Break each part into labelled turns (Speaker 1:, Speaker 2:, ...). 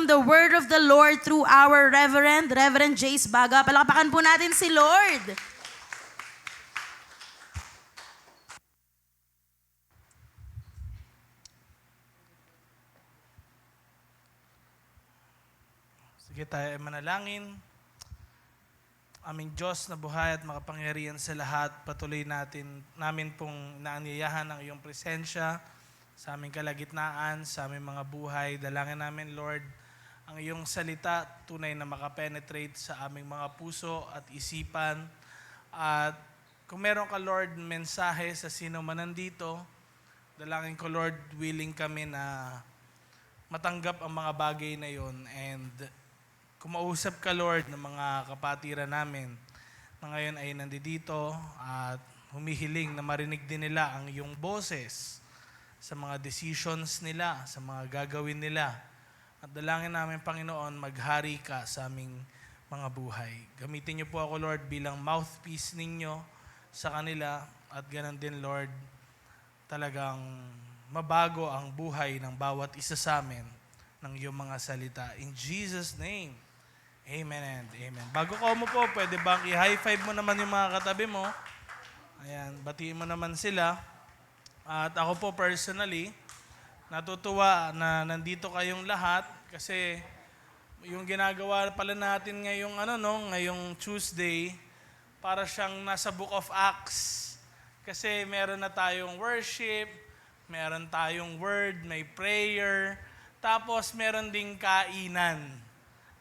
Speaker 1: the word of the Lord through our Reverend Jace Baga. Palakpakan po natin si Lord.
Speaker 2: Sige tayo ay manalangin. Aming Diyos na buhay at makapangyarihan sa lahat, patuloy namin pong naanyayahan ang iyong presensya sa aming kalagitnaan, sa aming mga buhay. Dalangin namin, Lord, ang iyong salita tunay na makapenetrate sa aming mga puso at isipan. At kung meron ka, Lord, mensahe sa sino man nandito, dalangin ko, Lord, willing kami na matanggap ang mga bagay na yon. And kumausap ka, Lord, ng mga kapatiran namin na ngayon ay nandito at humihiling na marinig din nila ang iyong boses sa mga decisions nila, sa mga gagawin nila. At dalangin namin, Panginoon, maghari ka sa aming mga buhay. Gamitin niyo po ako, Lord, bilang mouthpiece ninyo sa kanila at ganun din, Lord, talagang mabago ang buhay ng bawat isa sa amin ng iyong mga salita. In Jesus' name, amen and amen. Bago ka umupo, pwede bang i-high five mo naman yung mga katabi mo? Ayan, batiin mo naman sila. At ako po personally, natutuwa na nandito kayong lahat kasi yung ginagawa pala natin ngayong Tuesday, para siyang nasa Book of Acts. Kasi meron na tayong worship, meron tayong word, may prayer, tapos meron ding kainan.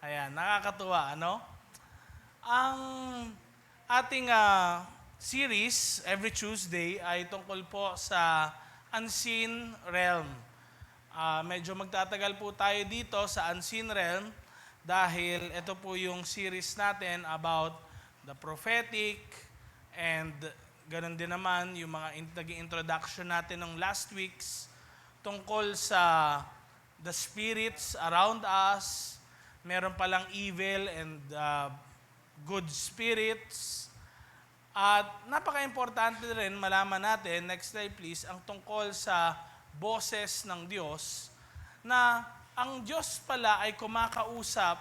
Speaker 2: Ayan, nakakatuwa, ano? Ang ating series every Tuesday ay tungkol po sa unseen realm. Medyo magtatagal po tayo dito sa unseen realm dahil ito po yung series natin about the prophetic and ganun din naman yung mga naging introduction natin ng last weeks tungkol sa the spirits around us. Meron palang evil and good spirits. At napaka-importante rin malaman natin, next slide please, ang tungkol sa boses ng Diyos na ang Diyos pala ay kumakausap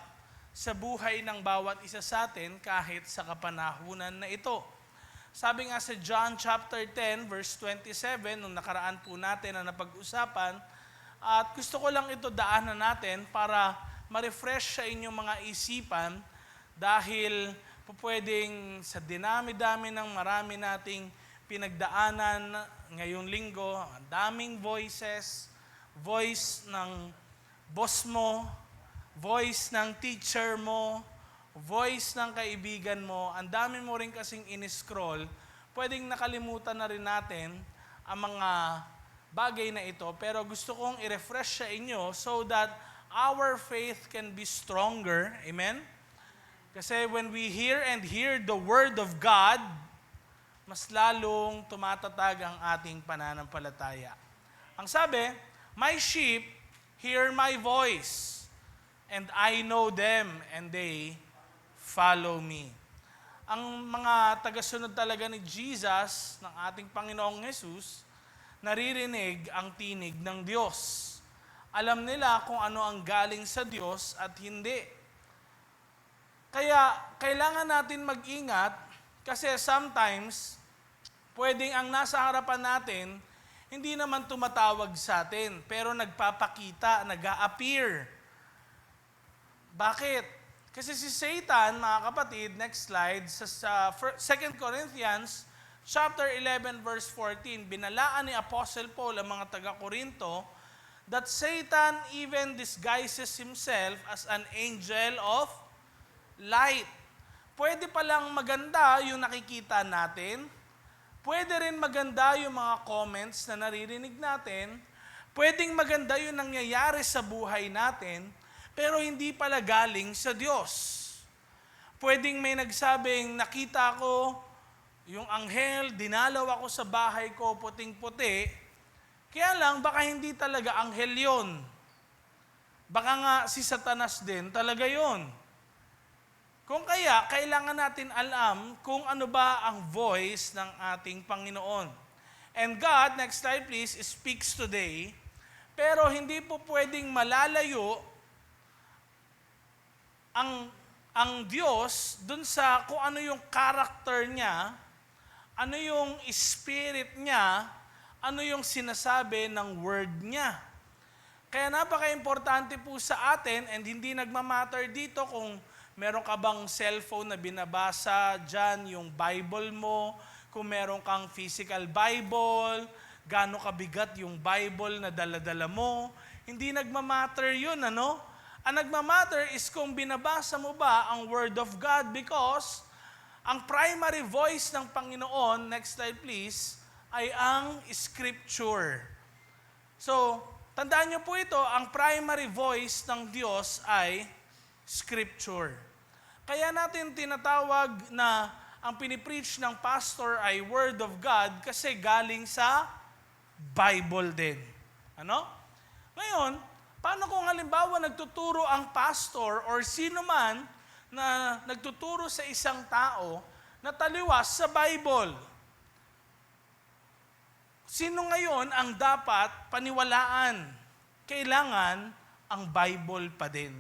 Speaker 2: sa buhay ng bawat isa sa atin kahit sa kapanahunan na ito. Sabi nga sa John chapter 10 verse 27, nung nakaraan po natin na napag-usapan, at gusto ko lang ito daanan natin para ma-refresh sa inyong mga isipan dahil pwedeng sa dinami-dami ng marami nating pinagdaanan ngayong linggo, ang daming voices, voice ng boss mo, voice ng teacher mo, voice ng kaibigan mo, ang dami mo rin kasing in-scroll, pwedeng nakalimutan na rin natin ang mga bagay na ito, pero gusto kong i-refresh sa inyo so that our faith can be stronger. Amen? Kasi when we hear the Word of God, mas lalong tumatatag ang ating pananampalataya. Ang sabi, my sheep hear my voice, and I know them, and they follow me. Ang mga tagasunod talaga ni Jesus, ng ating Panginoong Jesus, naririnig ang tinig ng Diyos. Alam nila kung ano ang galing sa Diyos at hindi. Kaya kailangan natin mag-ingat kasi sometimes pwedeng ang nasa harapan natin hindi naman tumatawag sa atin pero nagpapakita, nag-a-appear. Bakit? Kasi si Satan, mga kapatid, next slide, sa 2 Corinthians chapter 11 verse 14, binalaan ni Apostle Paul ang mga taga-Korinto that Satan even disguises himself as an angel of light. Pwede palang maganda yung nakikita natin. Pwede rin maganda yung mga comments na naririnig natin. Pwedeng maganda yung nangyayari sa buhay natin, pero hindi pala galing sa Diyos. Pwedeng may nagsabing, nakita ko yung anghel, dinalaw ako sa bahay ko, puting-puti. Kaya lang, baka hindi talaga anghel yon. Baka nga si Satanas din talaga yon. Kung kaya, kailangan natin alam kung ano ba ang voice ng ating Panginoon. And God, next slide please, speaks today, pero hindi po pwedeng malalayo ang Diyos, dun sa kung ano yung character niya, ano yung spirit niya, ano yung sinasabi ng word niya. Kaya napaka-importante po sa atin, and hindi nagmamatter dito kung meron ka bang cellphone na binabasa dyan, yung Bible mo, kung meron kang physical Bible, gaano kabigat yung Bible na dala-dala mo. Hindi nagmamatter yun, ano? Ang nagmamatter is kung binabasa mo ba ang Word of God, because ang primary voice ng Panginoon, next slide please, ay ang Scripture. So, tandaan niyo po ito, ang primary voice ng Diyos ay Scripture. Kaya natin tinatawag na ang pinipreach ng pastor ay Word of God kasi galing sa Bible din. Ano? Ngayon, paano kung halimbawa nagtuturo ang pastor or sino man na nagtuturo sa isang tao na taliwas sa Bible? Sino ngayon ang dapat paniwalaan? Kailangan ang Bible pa din.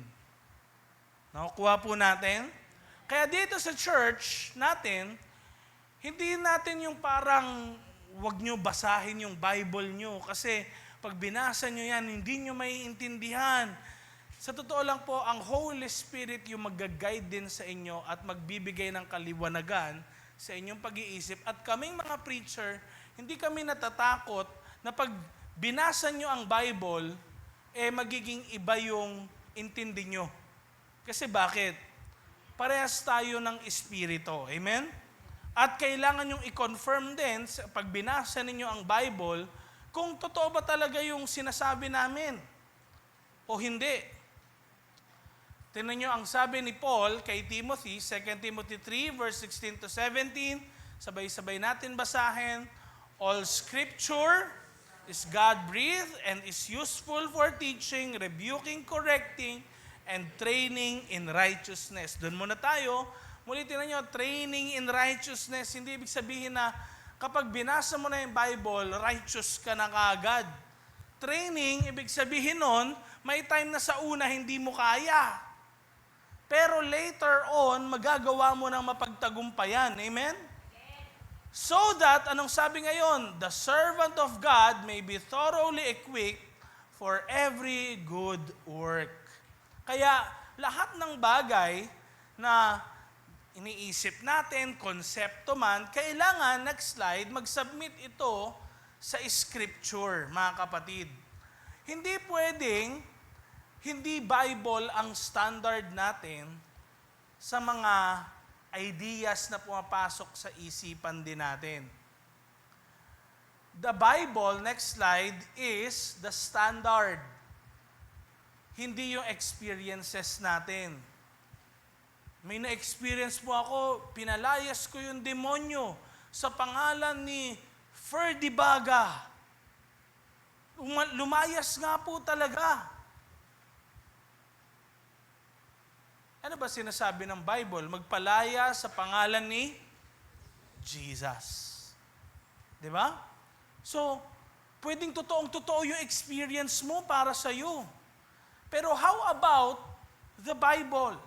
Speaker 2: Nakukuha po natin? Kaya dito sa church natin, hindi natin yung parang wag nyo basahin yung Bible nyo kasi pag binasa nyo yan, hindi nyo maiintindihan. Sa totoo lang po, ang Holy Spirit yung mag-guide din sa inyo at magbibigay ng kaliwanagan sa inyong pag-iisip. At kaming mga preacher, hindi kami natatakot na pag binasa nyo ang Bible, magiging iba yung intindi nyo. Kasi bakit? Parehas tayo ng Espiritu. Amen? At kailangan yung i-confirm din, pag binasa ninyo ang Bible, kung totoo ba talaga yung sinasabi namin o hindi. Tingnan nyo ang sabi ni Paul kay Timothy, 2 Timothy 3, verse 16 to 17. Sabay-sabay natin basahin. All Scripture is God-breathed and is useful for teaching, rebuking, correcting, and training in righteousness. Doon muna tayo. Muli tingnan nyo, training in righteousness. Hindi ibig sabihin na kapag binasa mo na yung Bible, righteous ka na kaagad. Training, ibig sabihin nun, may time na sa una hindi mo kaya. Pero later on, magagawa mo ng mapagtagumpayan. Amen? So that, anong sabi ngayon? The servant of God may be thoroughly equipped for every good work. Kaya lahat ng bagay na iniisip natin, konsepto man, kailangan, next slide, mag-submit ito sa Scripture, mga kapatid. Hindi pwedeng, hindi Bible ang standard natin sa mga ideas na pumapasok sa isipan din natin. The Bible, next slide, is the standard. Hindi yung experiences natin. May na-experience po ako, pinalayas ko yung demonyo sa pangalan ni Ferdy Baga. Lumayas nga po talaga. Ano ba sinasabi ng Bible? Magpalaya sa pangalan ni Jesus. Di ba? So, pwedeng totoong-totoo yung experience mo para sa iyo. Pero how about the Bible?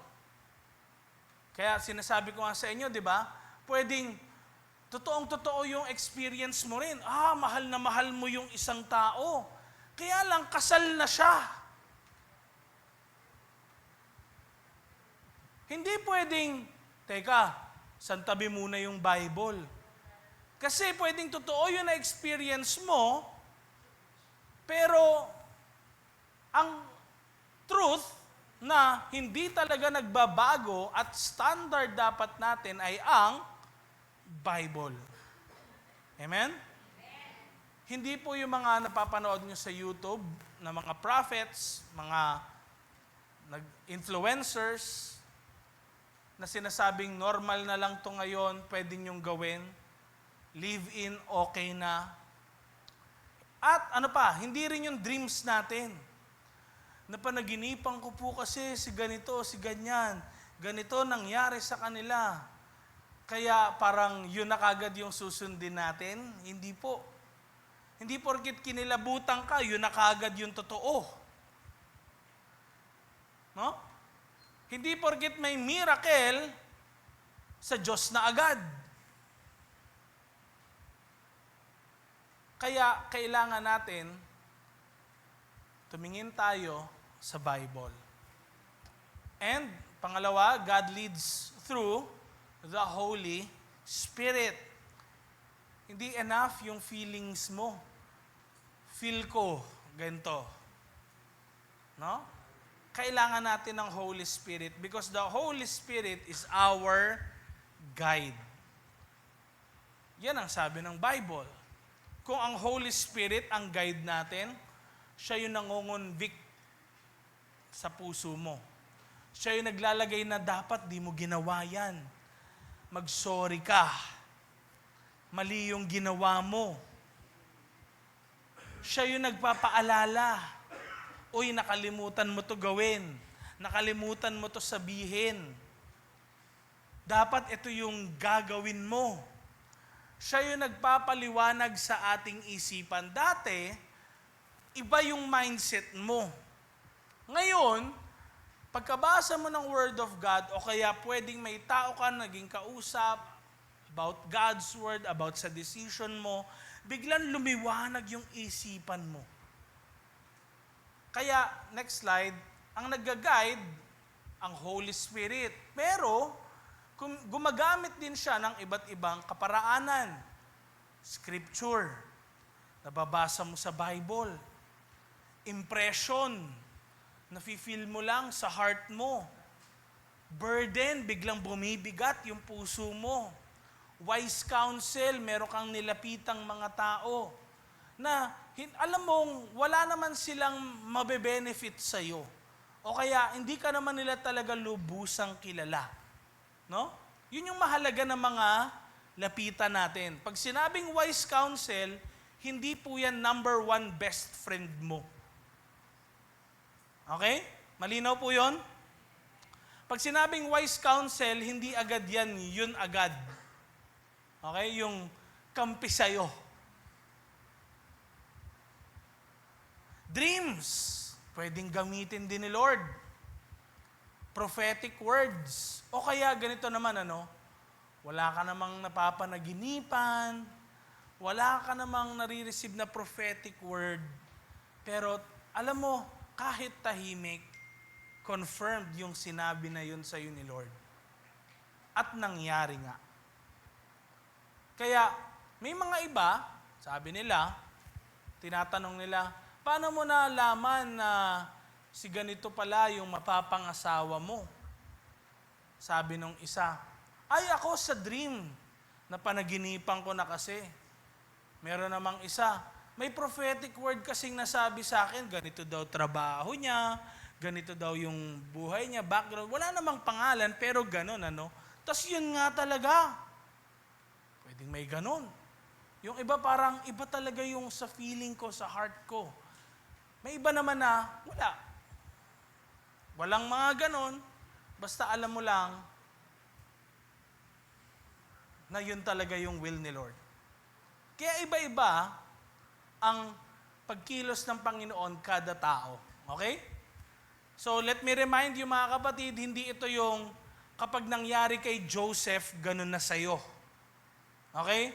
Speaker 2: Kaya sinasabi ko nga sa inyo, di ba? Pwedeng totoong-totoo yung experience mo rin. Mahal na mahal mo yung isang tao. Kaya lang, kasal na siya. Hindi pwedeng, teka, santabi muna yung Bible. Kasi pwedeng totoo yung na-experience mo, pero ang truth na hindi talaga nagbabago at standard dapat natin ay ang Bible. Amen? Hindi po yung mga napapanood nyo sa YouTube na mga prophets, mga influencers, na sinasabing normal na lang to ngayon, pwede nyong gawin, live-in, okay na. At ano pa, hindi rin yung dreams natin. Napanaginipan ko po kasi si ganito, si ganyan. Ganito nangyari sa kanila. Kaya parang yun na kagad yung susundin natin. Hindi po. Hindi porkit kinilabutan ka, yun na kagad yung totoo. No? Hindi porket may miracle, sa Diyos na agad. Kaya kailangan natin tumingin tayo sa Bible. And pangalawa, God leads through the Holy Spirit. Hindi enough yung feelings mo. Feel ko, ganito. No? Kailangan natin ng Holy Spirit because the Holy Spirit is our guide. Yan ang sabi ng Bible. Kung ang Holy Spirit ang guide natin, siya yung nangungunvict sa puso mo. Siya yung naglalagay na dapat di mo ginawa yan. Mag-sorry ka. Mali yung ginawa mo. Siya yung nagpapaalala. Uy, nakalimutan mo to gawin. Nakalimutan mo to sabihin. Dapat ito yung gagawin mo. Siya yung nagpapaliwanag sa ating isipan. Dati, iba yung mindset mo. Ngayon, pagkabasa mo ng Word of God, o kaya pwedeng may tao ka naging kausap about God's Word, about sa decision mo, biglang lumiwanag yung isipan mo. Kaya, next slide, ang nag-guide, ang Holy Spirit. Pero, gumagamit din siya ng iba't ibang kaparaanan. Scripture, nababasa mo sa Bible. Impression, nafe-feel mo lang sa heart mo. Burden, biglang bumibigat yung puso mo. Wise counsel, meron kang nilapitang mga tao na alam mong wala naman silang mabe-benefit sa'yo. O kaya hindi ka naman nila talaga lubusang kilala. No? Yun yung mahalaga ng mga lapitan natin. Pag sinabing wise counsel, hindi po yan number 1 best friend mo. Okay? Malinaw po yun? Pag sinabing wise counsel, hindi agad yan, yun agad. Okay? Yung kampi sa'yo. Dreams, pwedeng gamitin din ni Lord. Prophetic words. O kaya ganito naman, wala ka namang napapanaginipan, wala ka namang nare-receive na prophetic word, pero alam mo, kahit tahimik, confirmed yung sinabi na yun sa'yo ni Lord. At nangyari nga. Kaya, may mga iba, sabi nila, tinatanong nila, paano mo nalaman na si ganito pala yung mapapangasawa mo? Sabi nung isa, ay ako sa dream, na panaginipan ko na kasi. Meron namang isa, may prophetic word kasing nasabi sa akin, ganito daw trabaho niya, ganito daw yung buhay niya, background, wala namang pangalan, pero ganun, Tapos yun nga talaga. Pwedeng may ganun. Yung iba parang, iba talaga yung sa feeling ko, sa heart ko. May iba naman na, wala. Walang mga ganon, basta alam mo lang na yun talaga yung will ni Lord. Kaya iba-iba ang pagkilos ng Panginoon kada tao. Okay? So let me remind you mga kapatid, hindi ito yung kapag nangyari kay Joseph, ganun na sa'yo. Okay?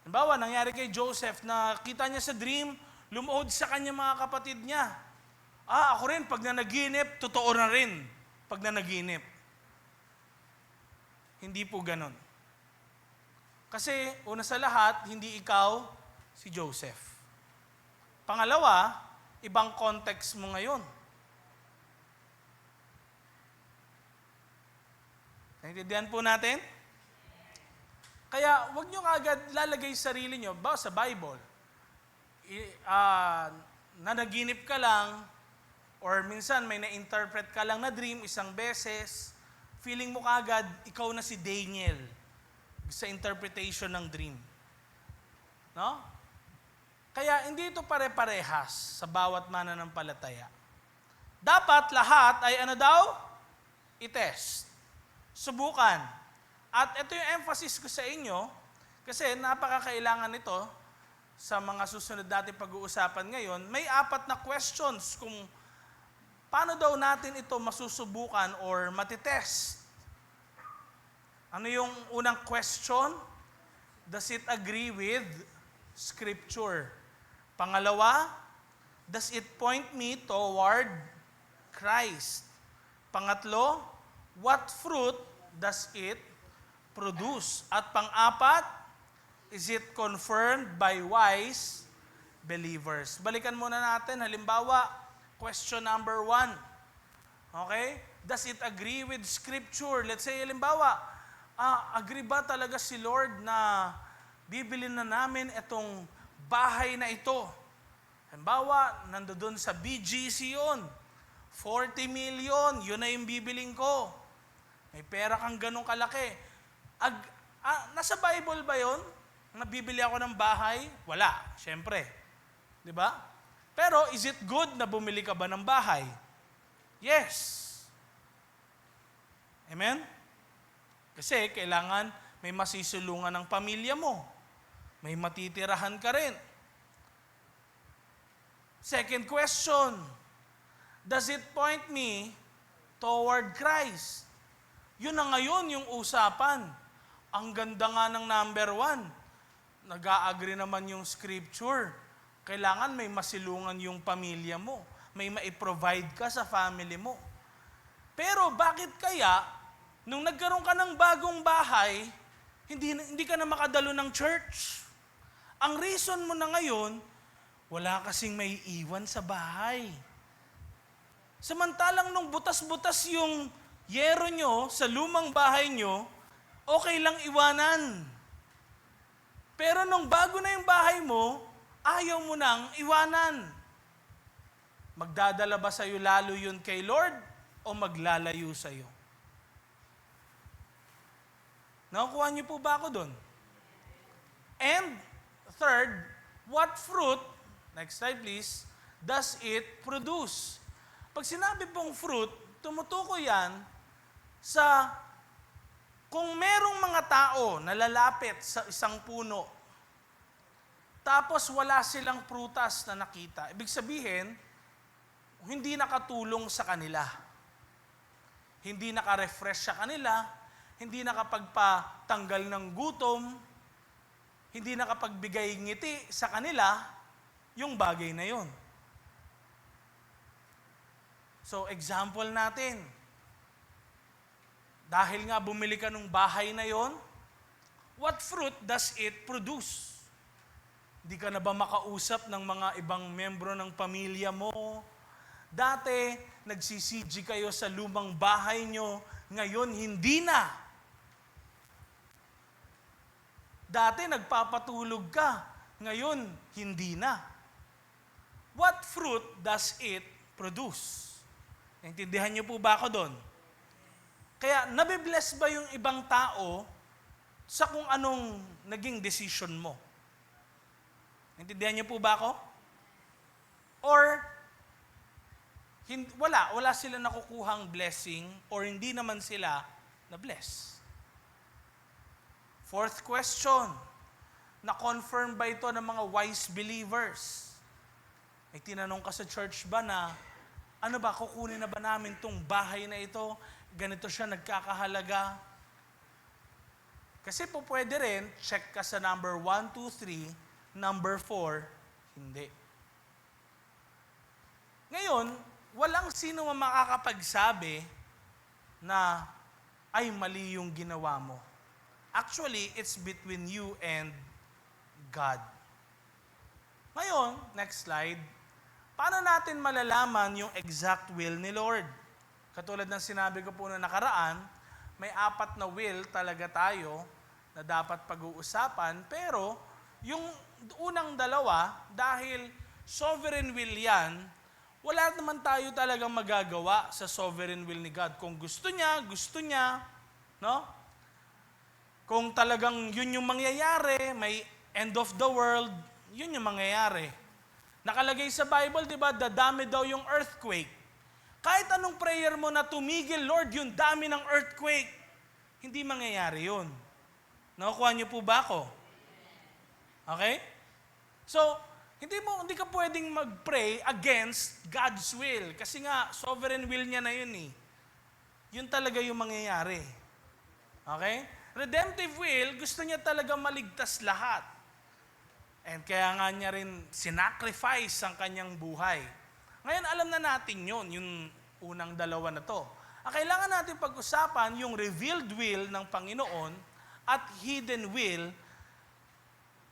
Speaker 2: Halimbawa, nangyari kay Joseph na kita niya sa dream, lumuhod sa kanya mga kapatid niya. Ako rin, pag nanaginip, totoo na rin pag nanaginip. Hindi po ganon. Kasi, una sa lahat, hindi ikaw si Joseph. Pangalawa, ibang context mo ngayon. Naintindihan po natin? Kaya, huwag nyo agad lalagay sarili nyo, sa Bible, nanaginip ka lang, or minsan may na-interpret ka lang na dream isang beses, feeling mo kaagad, ikaw na si Daniel sa interpretation ng dream. No? Kaya hindi ito pare-parehas sa bawat mananampalataya. Dapat lahat ay i-test. Subukan. At ito yung emphasis ko sa inyo, kasi napakakailangan nito sa mga susunod natin pag-uusapan ngayon. May 4 na questions kung paano daw natin ito masusubukan or matitest? Ano yung unang question? Does it agree with Scripture? Pangalawa, does it point me toward Christ? Pangatlo, what fruit does it produce? At pang-apat, is it confirmed by wise believers? Balikan muna natin. Halimbawa, question number 1. Okay? Does it agree with Scripture? Let's say, halimbawa, agree ba talaga si Lord na bibilin na namin itong bahay na ito? Halimbawa, nandoon sa BGC yun. 40 million, yun na yung bibiling ko. May pera kang ganong kalaki. Nasa Bible ba yun? Nabibili ako ng bahay? Wala, syempre. Di ba? Pero is it good na bumili ka ba ng bahay? Yes. Amen? Kasi kailangan may masisulungan ng pamilya mo. May matitirahan ka rin. Second question, does it point me toward Christ? Yun na ngayon yung usapan. Ang ganda nga ng number 1. Nag-a-agree naman yung Scripture. Kailangan may masilungan yung pamilya mo. May ma-provide ka sa family mo. Pero bakit kaya, nung nagkaroon ka ng bagong bahay, hindi ka na makadalo ng church? Ang reason mo na ngayon, wala kasing may iwan sa bahay. Samantalang nung butas-butas yung yero nyo sa lumang bahay nyo, okay lang iwanan. Pero nung bago na yung bahay mo, ayaw mo nang iwanan. Magdadala ba sa'yo lalo yun kay Lord o maglalayo sa'yo? Nakukuha niyo po ba ako doon? And third, what fruit, next slide please, does it produce? Pag sinabi pong fruit, tumutukoy yan sa kung merong mga tao na lalapit sa isang puno, tapos wala silang prutas na nakita, ibig sabihin, hindi nakatulong sa kanila. Hindi naka-refresh sa kanila, hindi nakapagpatanggal ng gutom, hindi nakapagbigay ngiti sa kanila, yung bagay na yun. So, example natin. Dahil nga bumili ka ng bahay na yon, what fruit does it produce? Di ka na ba makausap ng mga ibang membro ng pamilya mo? Dati, nagsisiji kayo sa lumang bahay nyo, ngayon hindi na. Dati, nagpapatulog ka, ngayon hindi na. What fruit does it produce? Naintindihan niyo po ba ako doon? Kaya, nabibless ba yung ibang tao sa kung anong naging decision mo? Naintindihan niyo po ba ako? Or, wala sila nakukuhang blessing or hindi naman sila na-bless. Fourth question, na-confirm ba ito ng mga wise believers? May tinanong ka sa church ba na, ano ba, kukunin na ba namin tong bahay na ito? Ganito siya nagkakahalaga. Kasi po pwede rin, check ka sa number 1, 2, 3, number 4, hindi. Ngayon, walang sino makakapagsabi na, ay mali yung ginawa mo. Actually, it's between you and God. Ngayon, next slide. Paano natin malalaman yung exact will ni Lord? Katulad ng sinabi ko po na nakaraan, may 4 na will talaga tayo na dapat pag-uusapan, pero yung unang 2, dahil sovereign will yan, wala naman tayo talagang magagawa sa sovereign will ni God. Kung gusto niya, no? Kung talagang yun yung mangyayari, may end of the world, yun yung mangyayari. Nakalagay sa Bible, di ba, dadami daw yung earthquake. Kahit anong prayer mo na tumigil, Lord, yung dami ng earthquake, hindi mangyayari yun. Nakukuha niyo po ba ako? Okay? So, Hindi ka pwedeng mag-pray against God's will. Kasi nga, sovereign will niya na yun eh. Yun talaga yung mangyayari. Okay? Redemptive will, gusto niya talaga maligtas lahat. And kaya nga niya rin sinacrifice ang kanyang buhay. Ngayon, alam na natin yun, yung unang dalawa na to. Ang kailangan natin pag-usapan yung revealed will ng Panginoon at hidden will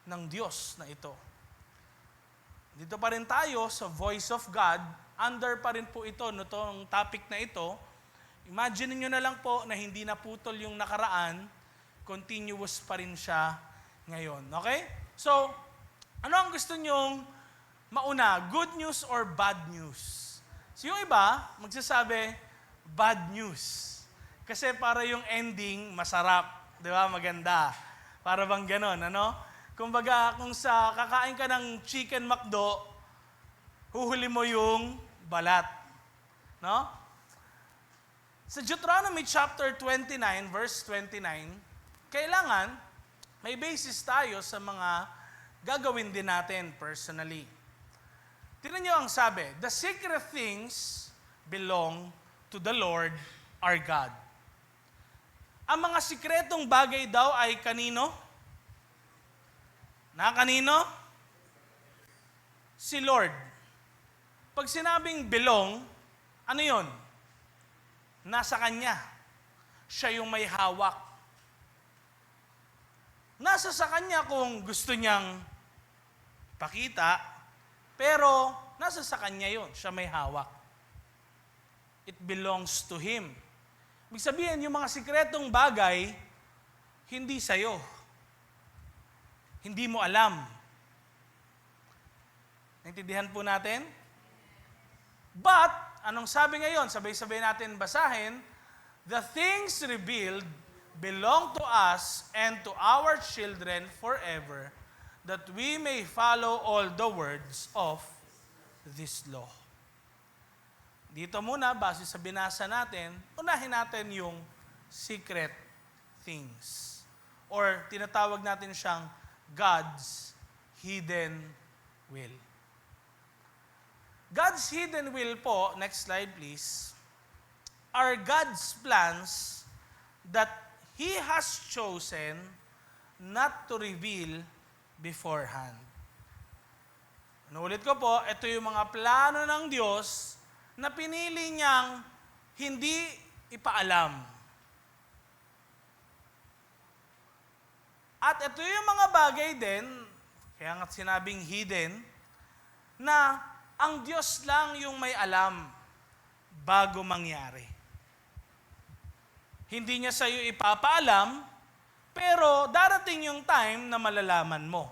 Speaker 2: ng Diyos na ito. Dito pa rin tayo sa Voice of God. Under pa rin po ito, no, itong topic na ito. Imagine niyo na lang po na hindi naputol yung nakaraan, continuous pa rin siya ngayon. Okay? So, ano ang gusto nyong mauna? Good news or bad news? So yung iba, magsasabi, bad news. Kasi para yung ending, masarap. Di ba? Maganda. Para bang ganon, ano? Kumbaga, kung sa kakain ka ng chicken McDo, huhuli mo yung balat. No? Sa Deuteronomy chapter 29, verse 29, kailangan may basis tayo sa mga gagawin din natin personally. Tingnan niyo ang sabi, the secret things belong to the Lord our God. Ang mga sikretong bagay daw ay kanino? Na kanino? Si Lord. Pag sinabing belong, ano yon? Nasa Kanya. Siya yung may hawak. Nasa sa Kanya kung gusto niyang pakita, pero nasa sa Kanya yon. Siya may hawak. It belongs to Him. Ibig sabihin, yung mga sikretong bagay, hindi sa'yo. Hindi mo alam. Naintindihan po natin? But, anong sabi ngayon? Sabay-sabay natin basahin, the things revealed belong to us and to our children forever, that we may follow all the words of this law. Dito muna, base sa binasa natin, unahin natin yung secret things. Or tinatawag natin siyang God's hidden will. God's hidden will po, next slide please, are God's plans that He has chosen not to reveal beforehand. Ulit ko po, ito yung mga plano ng Diyos na pinili niyang hindi ipaalam. At ito yung mga bagay din, kaya nga sinabing hidden, na ang Diyos lang yung may alam bago mangyari. Hindi niya sa'yo ipapaalam, pero darating yung time na malalaman mo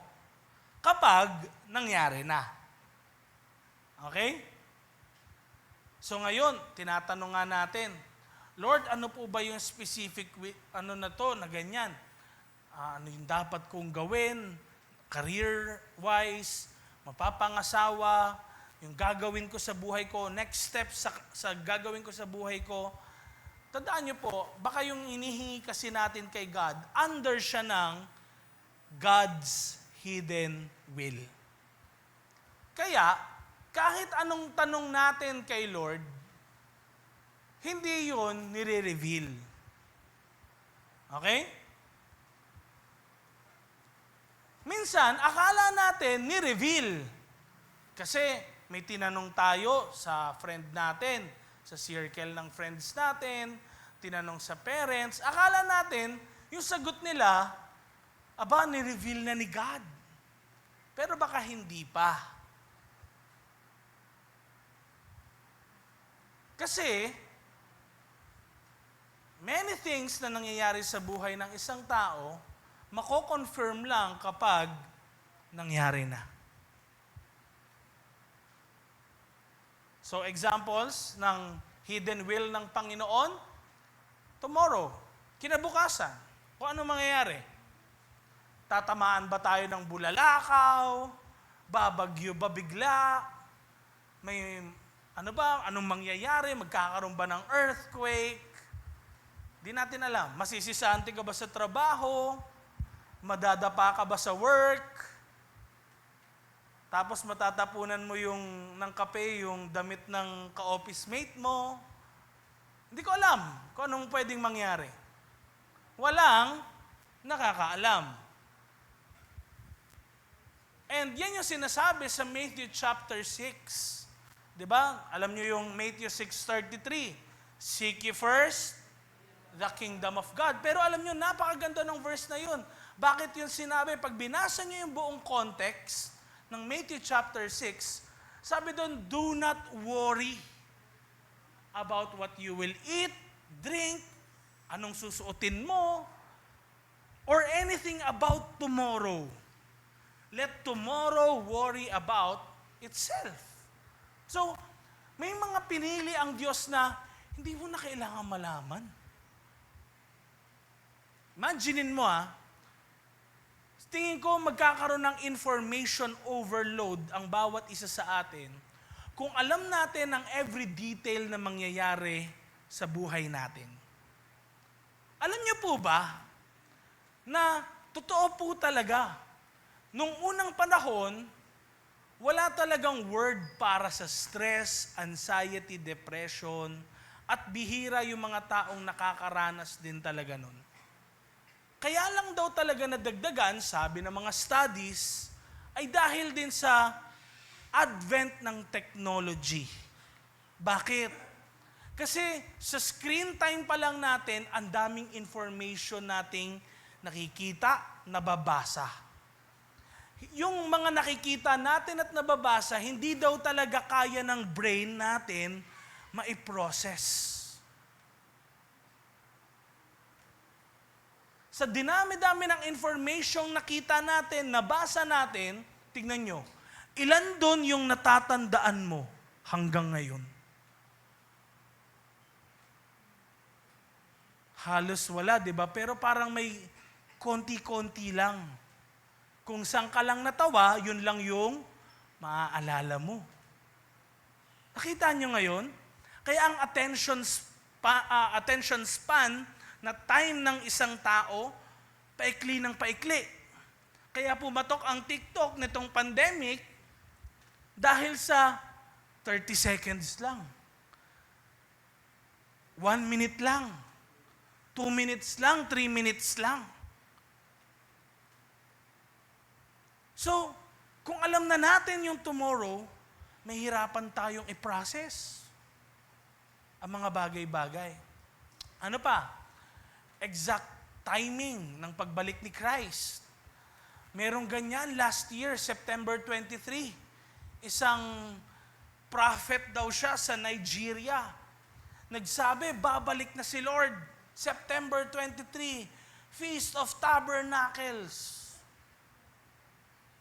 Speaker 2: kapag nangyari na. Okay? So ngayon, tinatanong nga natin, Lord, ano po ba yung specific ano na to, na ganyan? Ano yung dapat kong gawin, career-wise, mapapangasawa, yung gagawin ko sa buhay ko, next step sa gagawin ko sa buhay ko. Tandaan niyo po, baka yung inihingi kasi natin kay God, under siya ng God's hidden will. Kaya, kahit anong tanong natin kay Lord, hindi yun nire-reveal. Okay? Minsan, akala natin ni-reveal. Kasi may tinanong tayo sa friend natin, sa circle ng friends natin, tinanong sa parents. Akala natin, yung sagot nila, ni-reveal na ni God. Pero baka hindi pa. Kasi, many things na nangyayari sa buhay ng isang tao, mako-confirm lang kapag nangyari na. So, examples ng hidden will ng Panginoon, tomorrow, kinabukasan, kung ano mangyayari. Tatamaan ba tayo ng bulalakaw? Babagyo ba bigla? May, anong mangyayari? Magkakaroon ba ng earthquake? Di natin alam. Masisisante ka ba sa trabaho? Madadapa ka ba sa work? Tapos matatapunan mo yung ng kape, yung damit ng ka-office mate mo. Hindi ko alam kung anong pwedeng mangyari. Walang nakakaalam. And yan yung sinasabi sa Matthew chapter 6. 'Di ba? Alam niyo yung Matthew 6:33. Seek ye first the kingdom of God. Pero alam niyo, napakaganda ng verse na yun. Bakit yun sinabi? Pag binasa niyo yung buong context ng Matthew chapter 6, sabi doon, do not worry about what you will eat, drink, anong susuotin mo, or anything about tomorrow. Let tomorrow worry about itself. So, may mga pinili ang Diyos na hindi mo na kailangan malaman. Imaginein mo tingin ko magkakaroon ng information overload ang bawat isa sa atin kung alam natin ang every detail na mangyayari sa buhay natin. Alam niyo po ba na totoo po talaga, nung unang panahon, wala talagang word para sa stress, anxiety, depression, at bihira yung mga taong nakakaranas din talaga nun. Kaya lang daw talaga nadagdagan, sabi ng mga studies, ay dahil din sa advent ng technology. Bakit? Kasi sa screen time pa lang natin, ang daming information nating nakikita, nababasa. Yung mga nakikita natin at nababasa, hindi daw talaga kaya ng brain natin maiprocess. Sa dinami-dami ng information nakita natin, nabasa natin, tignan nyo, ilan doon yung natatandaan mo hanggang ngayon? Halos wala, di ba? Pero parang may konti-konti lang. Kung saan ka lang natawa, yun lang yung maaalala mo. Nakita nyo ngayon? Kaya ang attention span na time ng isang tao, paikli ng paikli. Kaya pumatok ang TikTok nitong pandemic dahil sa 30 seconds lang. 1 minute lang. 2 minutes lang, 3 minutes lang. So, kung alam na natin yung tomorrow, mahirapan tayong i-process ang mga bagay-bagay. Ano pa? Exact timing ng pagbalik ni Christ. Merong ganyan last year, September 23. Isang prophet daw siya sa Nigeria. Nagsabi, babalik na si Lord. September 23, Feast of Tabernacles.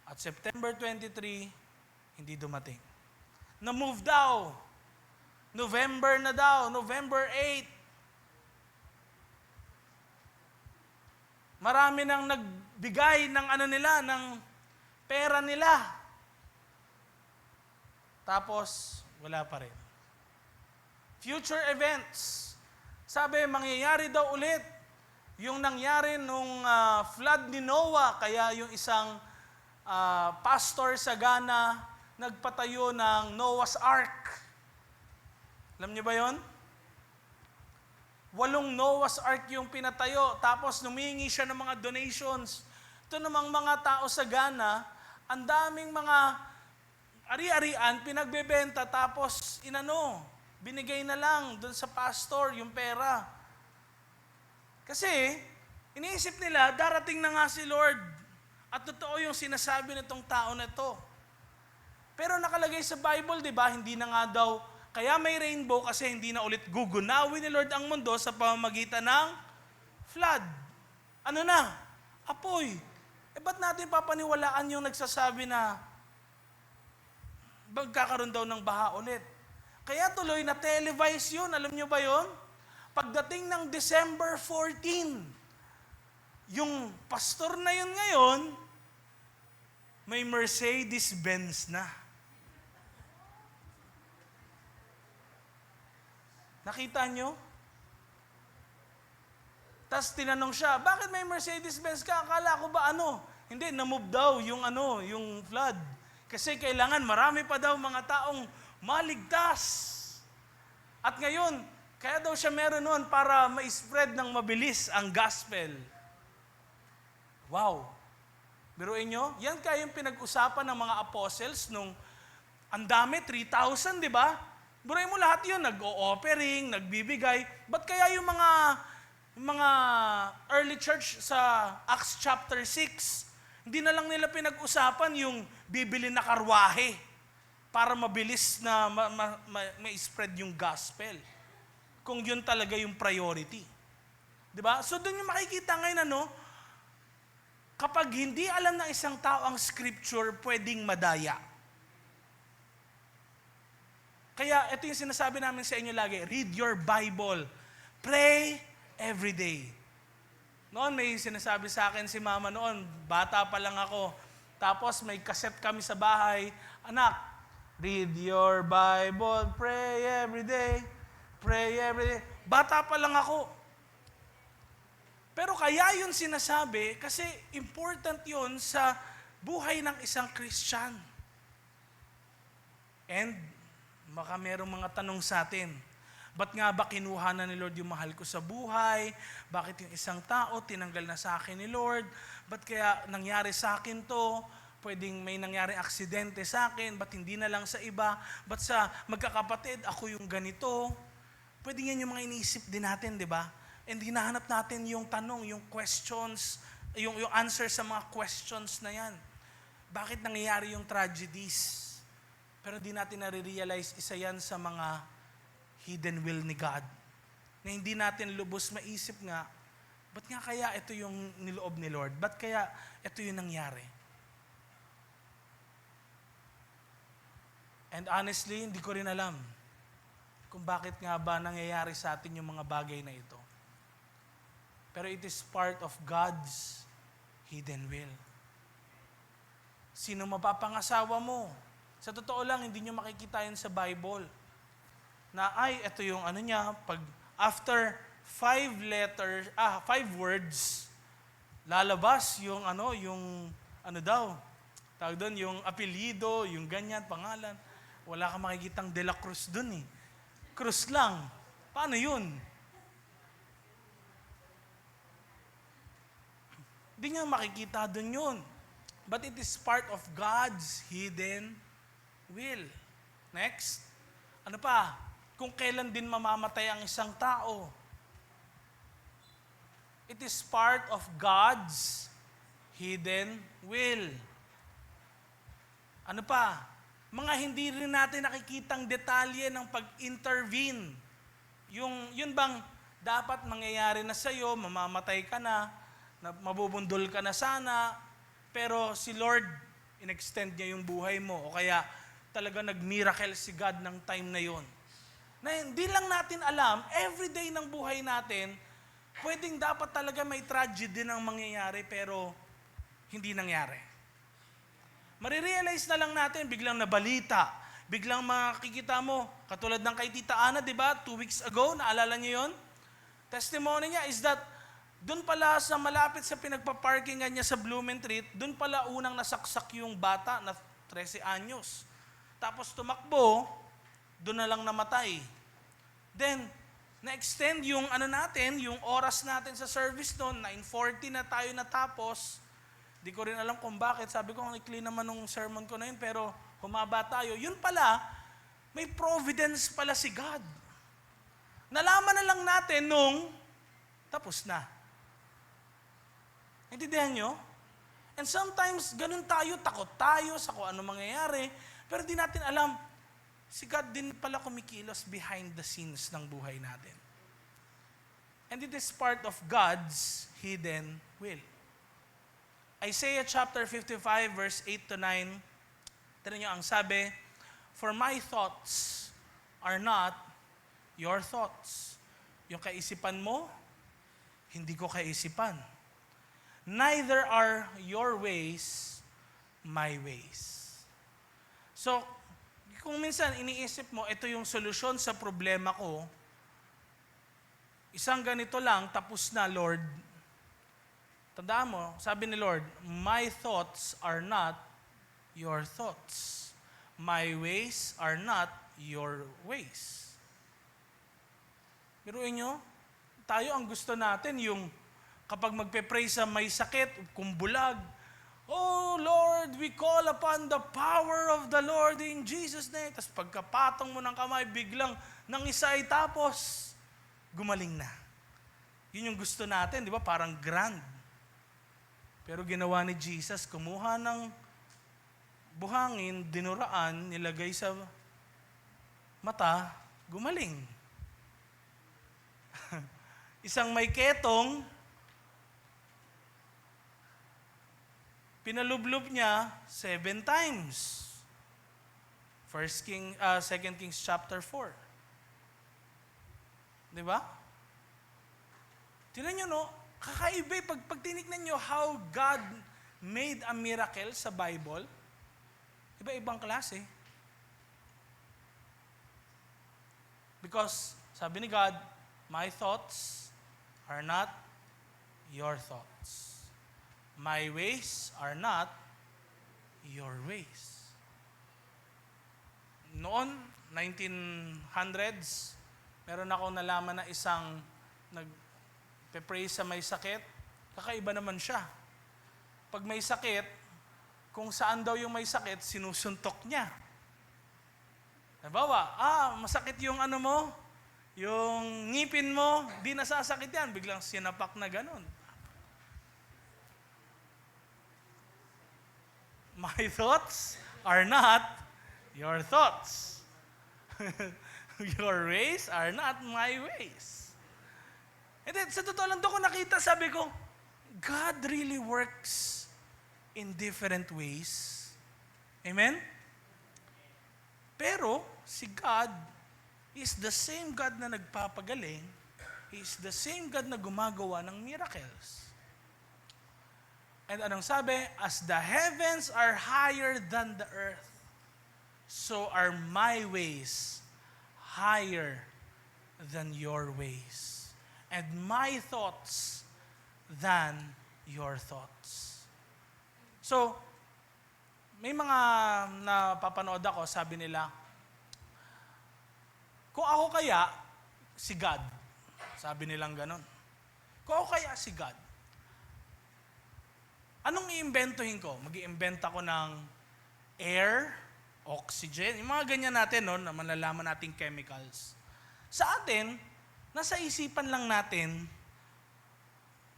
Speaker 2: At September 23, hindi dumating. Na-move daw. November na daw, November 8. Marami nang nagbigay ng ng pera nila. Tapos, wala pa rin. Future events. Sabi, mangyayari daw ulit yung nangyari nung flood ni Noah. Kaya yung isang pastor sa Ghana nagpatayo ng Noah's Ark. Alam niyo ba yon? 8 Noah's Ark yung pinatayo, tapos numingi siya ng mga donations. Ito namang mga tao sa Ghana, ang daming mga ari-arian, pinagbebenta, tapos binigay na lang doon sa pastor yung pera. Kasi, iniisip nila, darating na nga si Lord. At totoo yung sinasabi nitong tao na ito. Pero nakalagay sa Bible, di ba, hindi na nga daw, kaya may rainbow kasi hindi na ulit gugunawin ni Lord ang mundo sa pamamagitan ng flood. Ano na? Apoy. Ba't natin papaniwalaan yung nagsasabi na magkakaroon daw ng baha ulit? Kaya tuloy na televise yun. Alam nyo ba yun? Pagdating ng December 14, yung pastor na yun ngayon, may Mercedes-Benz na. Nakita nyo? Tapos tinanong siya, bakit may Mercedes-Benz ka? Akala ko ba Hindi, na-move daw yung flood. Kasi kailangan marami pa daw mga taong maligtas. At ngayon, kaya daw siya meron noon para ma-spread ng mabilis ang gospel. Wow! Biruin nyo, yan kaya yung pinag-usapan ng mga apostles nung ang dami, 3,000, di ba? Biruin mo lahat yun, nag-o-offering, nagbibigay. Ba't kaya yung mga early church sa Acts chapter 6, hindi na lang nila pinag-usapan yung bibili na karwahe para mabilis na ma-spread yung gospel. Kung yun talaga yung priority. Di ba? So doon yung makikita ngayon kapag hindi alam ng isang tao ang scripture, pwedeng madaya. Kaya ito yung sinasabi namin sa inyo lagi, read your Bible. Pray every day. Noon may sinasabi sa akin si mama noon, bata pa lang ako. Tapos may cassette kami sa bahay, anak, read your Bible, pray every day, pray every day. Bata pa lang ako. Pero kaya yun sinasabi kasi important yun sa buhay ng isang Christian. And baka merong mga tanong sa atin, ba't nga ba kinuha na ni Lord yung mahal ko sa buhay? Bakit yung isang tao tinanggal na sa akin ni Lord? Ba't kaya nangyari sa akin to? Pwedeng may nangyari aksidente sa akin, ba't hindi na lang sa iba? Ba't sa magkakapatid, ako yung ganito? Pwede yan yung mga iniisip din natin, di ba? And hinahanap natin yung tanong, yung questions, yung answer sa mga questions na yan. Bakit nangyayari yung tragedies? Pero di natin nare-realize, isa yan sa mga hidden will ni God. Na hindi natin lubos maisip nga, ba't nga kaya ito yung niloob ni Lord? Ba't kaya ito yung nangyari? And honestly, hindi ko rin alam kung bakit nga ba nangyayari sa atin yung mga bagay na ito. Pero it is part of God's hidden will. Sino mapapangasawa mo? Sa totoo lang, hindi nyo makikita yun sa Bible. Na ito yung niya, pag after 5 words, lalabas yung tawag doon, yung apelyido, yung ganyan, pangalan. Wala kang makikitang De La Cruz doon eh. Cruz lang. Paano yun? Hindi nga makikita doon yun. But it is part of God's hidden will. Next. Ano pa? Kung kailan din mamamatay ang isang tao. It is part of God's hidden will. Ano pa? Mga hindi rin natin nakikitang detalye ng pag-intervene. Yun bang dapat mangyayari na sa'yo, mamamatay ka na mabubundol ka na sana, pero si Lord, in-extend niya yung buhay mo. O kaya talaga nag-miracle si God ng time na yon. Na hindi lang natin alam, everyday ng buhay natin, pwedeng dapat talaga may tragedy ng mangyayari, pero hindi nangyari. Marirealize na lang natin, biglang nabalita, biglang makikita mo, katulad ng kay Tita Ana, di ba? 2 weeks ago, naalala niyo yon? Testimony niya is that, doon pala sa malapit sa pinagpaparkingan niya sa Blumentritt, doon pala unang nasaksak yung bata na 13 anyos. Tapos tumakbo, doon na lang namatay. Then, na-extend yung yung oras natin sa service doon, 9:40 na tayo natapos. Di ko rin alam kung bakit. Sabi ko, ang ikli naman nung sermon ko na yun, pero humaba tayo. Yun pala, may providence pala si God. Nalaman na lang natin nung tapos na. Intindihan nyo? And sometimes, ganun tayo, takot tayo sa kung ano mangyayari, pero di natin alam, si God din pala kumikilos behind the scenes ng buhay natin. And it is part of God's hidden will. Isaiah chapter 55, verse 8 to 9, tignan nyo ang sabi, "For my thoughts are not your thoughts." Yung kaisipan mo, hindi ko kaisipan. "Neither are your ways my ways." So, kung minsan iniisip mo, ito yung solusyon sa problema ko, isang ganito lang, tapos na, Lord. Tandaan mo, sabi ni Lord, "My thoughts are not your thoughts. My ways are not your ways. Biruin nyo, tayo ang gusto natin yung kapag magpe-pray sa may sakit, kung bulag, "Oh Lord, we call upon the power of the Lord in Jesus' name." Tapos pagkapatong mo ng kamay, biglang nang isa ay tapos, gumaling na. Yun yung gusto natin, di ba? Parang grand. Pero ginawa ni Jesus, kumuha ng buhangin, dinuraan, nilagay sa mata, gumaling. Isang may ketong, pinalublob niya 7 times. 2 Kings chapter 4. Di ba? Tingnan nyo, no? Kakaiba. Pag tinignan nyo how God made a miracle sa Bible, iba-ibang klase. Because, sabi ni God, my thoughts are not your thoughts. My ways are not your ways. Noon, 1900s, meron akong nalaman na isang nagpe-pray sa may sakit. Kakaiba naman siya. Pag may sakit, kung saan daw yung may sakit, sinusuntok niya. Halimbawa, masakit yung ano mo, yung ngipin mo, di nasasakit yan. Biglang sinapak na ganun. My thoughts are not your thoughts. Your ways are not my ways. And then, sa totoo lang doon ko nakita, sabi ko, God really works in different ways. Amen? Pero, si God is the same God na nagpapagaling. He is the same God na gumagawa ng miracles. And anong sabi? As the heavens are higher than the earth, so are my ways higher than your ways, and my thoughts than your thoughts. So, may mga napapanood ako, sabi nila, kung ako kaya, si God. Sabi nilang ganon. Kung ako kaya, si God. Anong iimbentohin ko? Mag-iimbenta ko ng air, oxygen, yung mga ganyan natin, no, na malalaman nating chemicals. Sa atin, nasa isipan lang natin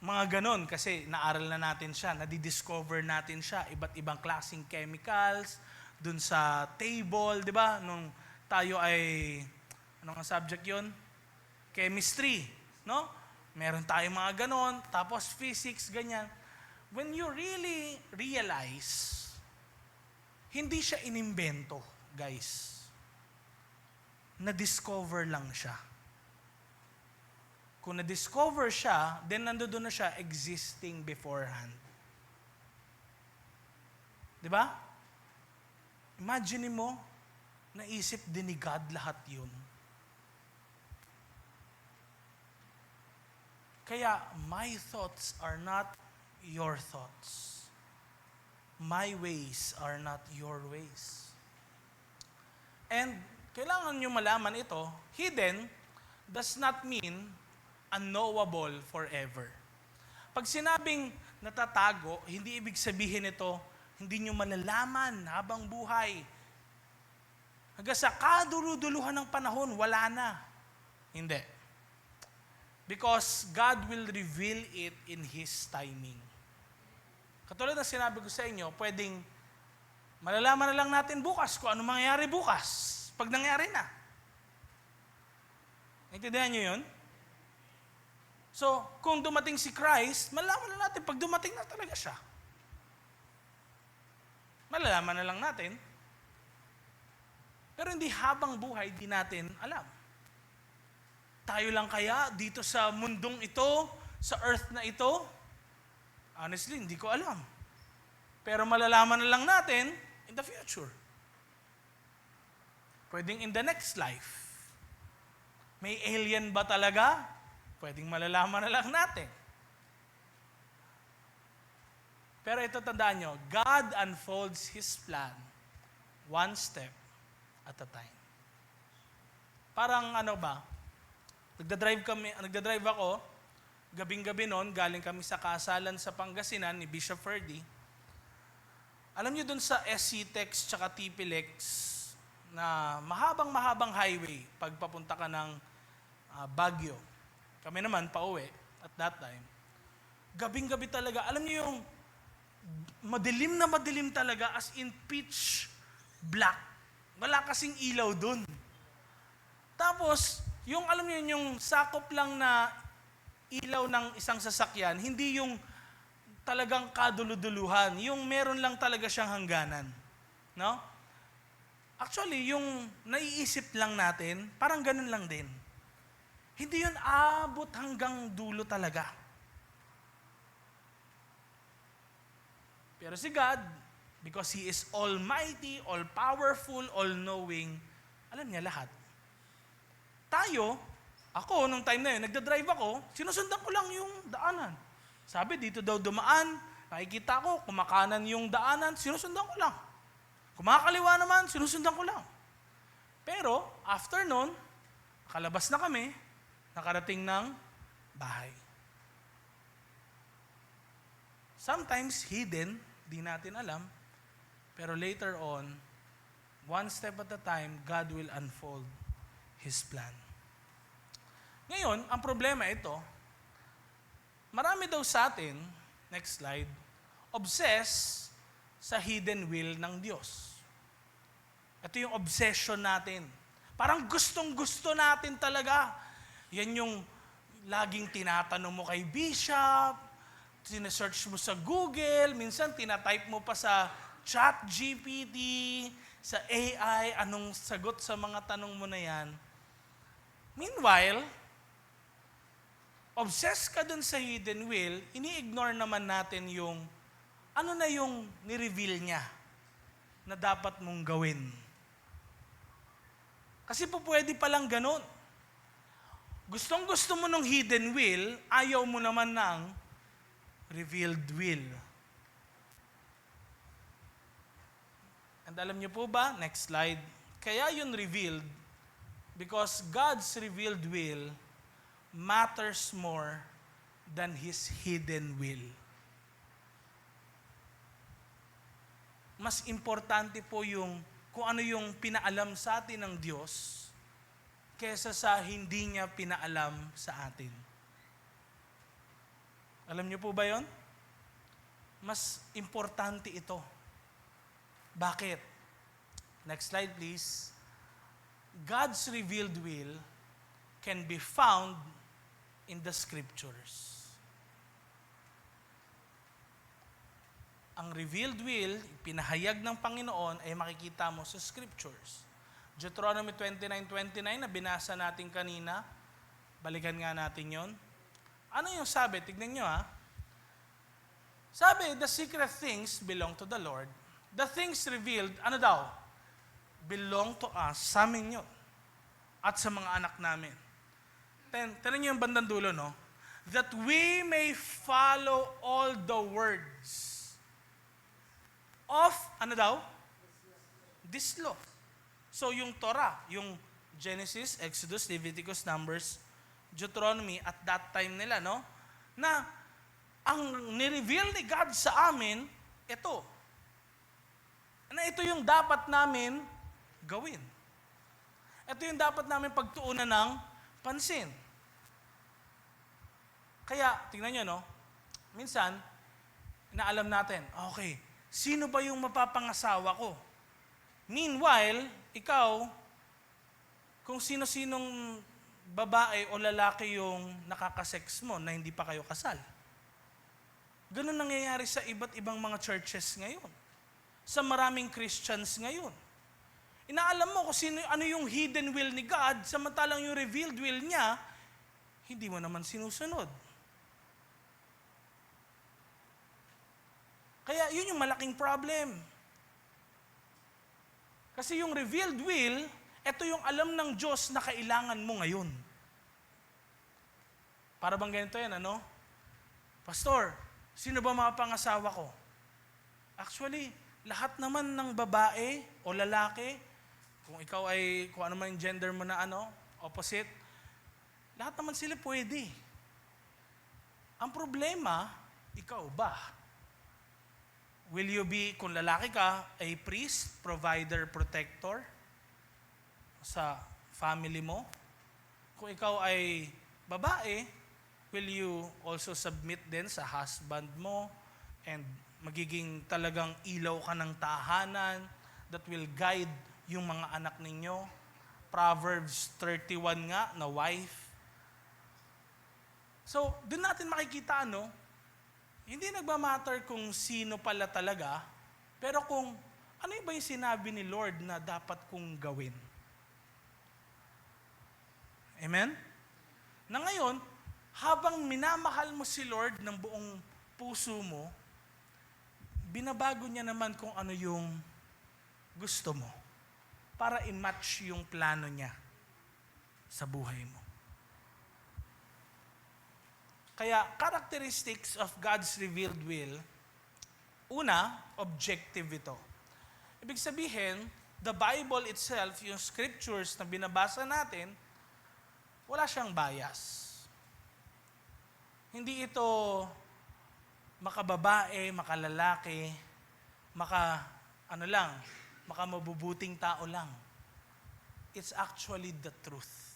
Speaker 2: mga ganon kasi naaral na natin siya, nadidiscover natin siya, iba't ibang klaseng chemicals, dun sa table, di ba? Nung tayo ay, anong subject yun? Chemistry, no? Meron tayong mga ganon, tapos physics, ganyan. When you really realize, hindi siya inimbento, guys. Na-discover lang siya. Kung na-discover siya, then nandoon na siya existing beforehand. Di ba? Imagine mo, naisip din ni God lahat yun. Kaya, my thoughts are not your thoughts. My ways are not your ways. And kailangan nyo malaman ito, hidden does not mean unknowable forever. Pag sinabing natatago, hindi ibig sabihin ito, hindi nyo malalaman habang buhay. Hanggang sa kaduluduluhan ng panahon, wala na. Hindi. Because God will reveal it in His timing. Katulad ng sinabi ko sa inyo, pwedeng malalaman na lang natin bukas kung ano mangyayari bukas. Pag nangyari na. Naintindihan nyo yun? So, kung dumating si Christ, malalaman na natin pag dumating na talaga siya. Malalaman na lang natin. Pero hindi habang buhay, di natin alam. Tayo lang kaya dito sa mundong ito, sa earth na ito? Honestly, hindi ko alam. Pero malalaman na lang natin in the future. Pwedeng in the next life. May alien ba talaga? Pwedeng malalaman na lang natin. Pero ito tandaan nyo, God unfolds His plan one step at a time. Parang ano ba, nagdadrive ako, gabing-gabi noon, galing kami sa kasalan sa Pangasinan ni Bishop Ferdy. Alam niyo dun sa SCTEX tsaka TPLEX na mahabang highway pagpapunta ka ng Baguio. Kami naman pauwi at that time. Gabing-gabi talaga. Alam niyo yung madilim na madilim talaga as in pitch black. Wala kasing ilaw dun. Tapos, yung alam niyo yung sakop lang na ilaw ng isang sasakyan, hindi yung talagang kaduluduluhan. Yung meron lang talaga siyang hangganan. No? Actually, yung naiisip lang natin, parang ganun lang din. Hindi yun abot hanggang dulo talaga. Pero si God, because He is almighty, all-powerful, all-knowing, alam niya lahat. Tayo, ako, nung time na yun, nagdadrive ako, sinusundan ko lang yung daanan. Sabi, dito daw dumaan, nakikita ko, kumakanan yung daanan, sinusundan ko lang. Kumakaliwa naman, sinusundan ko lang. Pero, after nun, nakalabas na kami, nakarating ng bahay. Sometimes hidden, di natin alam, pero later on, one step at a time, God will unfold His plan. Ngayon, ang problema ito, marami daw sa atin, next slide, obsessed sa hidden will ng Diyos. Ito yung obsession natin. Parang gustong-gusto natin talaga. Yan yung laging tinatanong mo kay Bishop, sinesearch mo sa Google, minsan tinatype mo pa sa ChatGPT, sa AI, anong sagot sa mga tanong mo na yan. Meanwhile, obsessed ka dun sa hidden will, ini-ignore naman natin yung ano na yung ni-reveal niya na dapat mong gawin. Kasi po pwede palang ganun. Gustong-gusto mo ng hidden will, ayaw mo naman ng revealed will. And alam niyo po ba, next slide, kaya yun revealed because God's revealed will matters more than His hidden will. Mas importante po yung kung ano yung pinaalam sa atin ng Diyos kesa sa hindi niya pinaalam sa atin. Alam niyo po ba yon? Mas importante ito. Bakit? Next slide please. God's revealed will can be found in the scriptures. Ang revealed will, pinahayag ng Panginoon ay makikita mo sa scriptures. Deuteronomy 29:29 na binasa natin kanina. Balikan nga natin yon. Ano yung sabi? Tignan nyo ha. Sabi, the secret things belong to the Lord. The things revealed, ano daw? Belong to us, sa amin yun. At sa mga anak namin. Tignan nyo yung bandang dulo, no? That we may follow all the words of, ano daw? This law. So yung Torah, yung Genesis, Exodus, Leviticus, Numbers, Deuteronomy at that time nila, no? Na ang nireveal ni God sa amin, ito. Na ito yung dapat namin gawin. Ito yung dapat namin pagtuunan ng pansin. Kaya, tingnan nyo, no? Minsan, inaalam natin, okay, sino ba yung mapapangasawa ko? Meanwhile, ikaw, kung sino-sinong babae o lalaki yung nakakasex mo na hindi pa kayo kasal. Ganun nangyayari sa iba't ibang mga churches ngayon. Sa maraming Christians ngayon. Inaalam mo kung ano yung hidden will ni God, samantalang yung revealed will niya, hindi mo naman sinusunod. Kaya yun yung malaking problem. Kasi yung revealed will, ito yung alam ng Diyos na kailangan mo ngayon. Para bang ganito yan, ano? Pastor, sino ba mga pangasawa ko? Actually, lahat naman ng babae o lalaki, kung ikaw ay, kung ano man yung gender mo na opposite, lahat naman sila pwede. Ang problema, ikaw ba? Will you be, kung lalaki ka, a priest, provider, protector sa family mo? Kung ikaw ay babae, will you also submit din sa husband mo and magiging talagang ilaw ka ng tahanan that will guide yung mga anak ninyo? Proverbs 31 nga na wife. So, doon natin makikita, hindi nagmamatter kung sino pala talaga, pero kung ano ba yung sinabi ni Lord na dapat kong gawin. Amen? Na ngayon, habang minamahal mo si Lord ng buong puso mo, binabago niya naman kung ano yung gusto mo para i-match yung plano niya sa buhay mo. Kaya, characteristics of God's revealed will, una, objective ito. Ibig sabihin, the Bible itself, yung scriptures na binabasa natin, wala siyang bias. Hindi ito makababae, makalalaki, makamabubuting tao lang. It's actually the truth.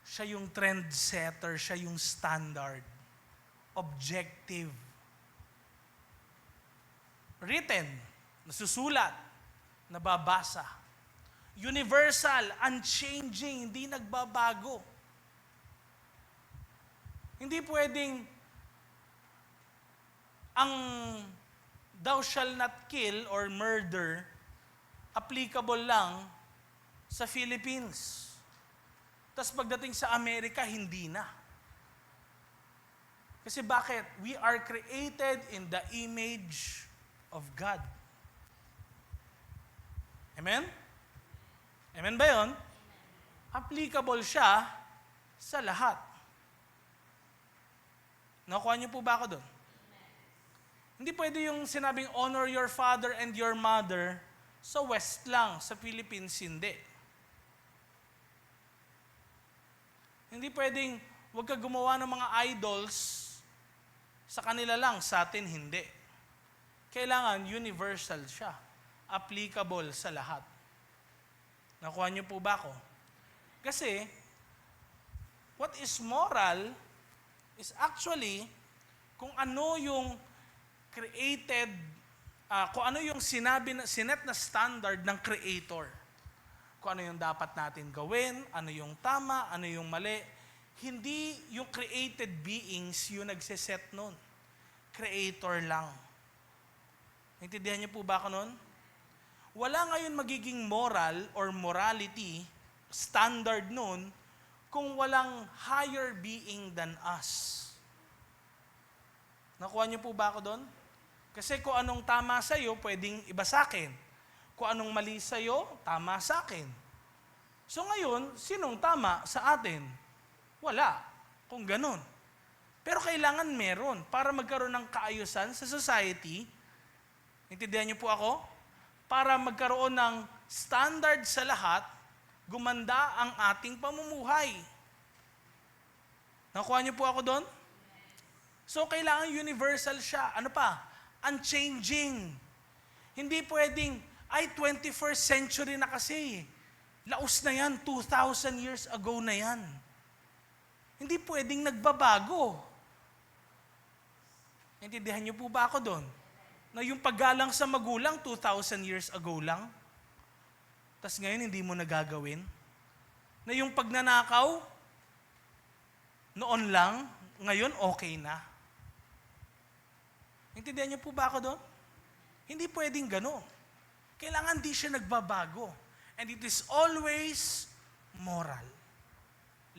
Speaker 2: Siya yung trendsetter, siya yung standard. Objective. Written, nasusulat, nababasa. Universal, unchanging, hindi nagbabago. Hindi pwedeng ang thou shall not kill or murder applicable lang sa Philippines. Tapos pagdating sa Amerika, hindi na. Kasi bakit? We are created in the image of God. Amen? Amen ba yun? Applicable siya sa lahat. Nakuha niyo po ba ako doon? Hindi pwede yung sinabing honor your father and your mother sa West lang, sa Philippines hindi. Hindi pwedeng huwag ka gumawa ng mga idols sa kanila lang, sa atin hindi. Kailangan universal siya. Applicable sa lahat. Nakuha niyo po ba ako? Kasi, what is moral is actually kung ano yung created, kung ano yung sinet na standard ng Creator. Kung ano yung dapat natin gawin, ano yung tama, ano yung mali. Hindi yung created beings yung nagsiset nun. Creator lang. Naintindihan niyo po ba ako nun? Wala ngayon magiging moral or morality, standard nun, kung walang higher being than us. Nakuha niyo po ba ako doon? Kasi kung anong tama sa'yo, pwedeng iba sa akin. Kung anong mali sa'yo, tama sa akin. So ngayon, sinong tama sa atin? Wala. Kung ganun. Pero kailangan meron para magkaroon ng kaayusan sa society. Intindihan niyo po ako? Para magkaroon ng standard sa lahat, gumanda ang ating pamumuhay. Nakuha niyo po ako doon? So, kailangan universal siya. Ano pa? Unchanging. Hindi pwedeng, 21st century na kasi. Laos na yan, 2,000 years ago na yan. Hindi pwedeng nagbabago. Intindihan niyo po ba ako doon? Na yung paggalang sa magulang, 2,000 years ago lang. Tas ngayon, hindi mo nagagawin. Na yung pagnanakaw, noon lang, ngayon okay na. Intindihan niyo po ba ako doon? Hindi pwedeng gano'n. Kailangan di siya nagbabago. And it is always moral.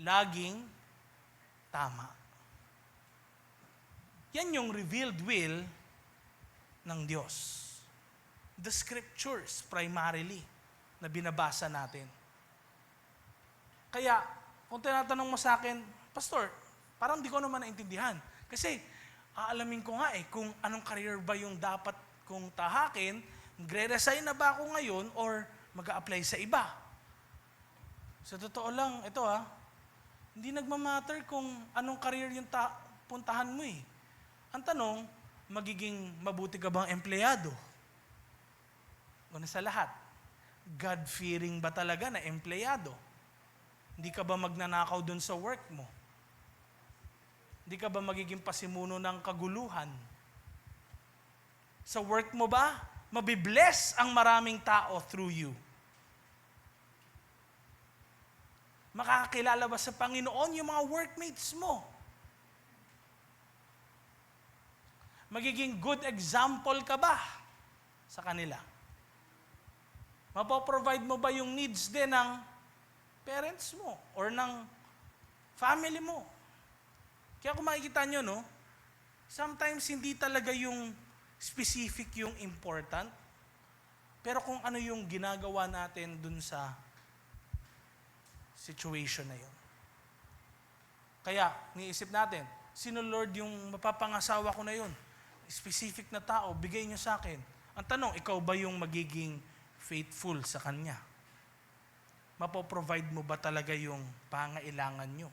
Speaker 2: Laging tama. Yan yung revealed will ng Diyos. The scriptures, primarily, na binabasa natin. Kaya, kung tinatanong mo sa akin, Pastor, parang di ko naman naintindihan. Kasi, aalamin ko nga kung anong career ba yung dapat kong tahakin, magre-resign na ba ako ngayon or mag-a-apply sa iba. Sa totoo lang, ito hindi nagmamatter kung anong career yung puntahan mo eh. Ang tanong, magiging mabuti ka bang empleyado? Una sa lahat, God-fearing ba talaga na empleyado? Hindi ka ba magnanakaw dun sa work mo? Hindi ka ba magiging pasimuno ng kaguluhan? Sa work mo ba, mabibless ang maraming tao through you? Makakakilala ba sa Panginoon yung mga workmates mo? Magiging good example ka ba sa kanila? Mapoprovide mo ba yung needs din ng parents mo or ng family mo? Kaya kung makikita nyo, no, sometimes hindi talaga yung specific yung important, pero kung ano yung ginagawa natin dun sa situation na yun. Kaya, niisip natin, sino Lord yung mapapangasawa ko na yun? Specific na tao, bigay niyo sa akin. Ang tanong, ikaw ba yung magiging faithful sa Kanya? Mapoprovide mo ba talaga yung pangailangan nyo?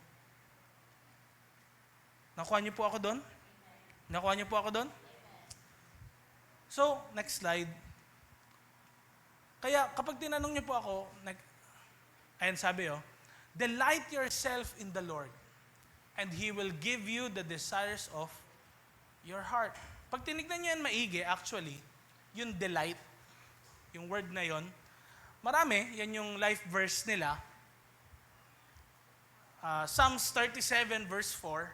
Speaker 2: Nakuha niyo po ako doon? Nakuha niyo po ako doon? So, next slide. Kaya kapag tinanong niyo po ako, ayan sabi delight yourself in the Lord, and He will give you the desires of your heart. Pag tinignan niyo yan maigi, actually, yung delight, yung word na yon, marami, yan yung life verse nila. Psalms 37 verse 4,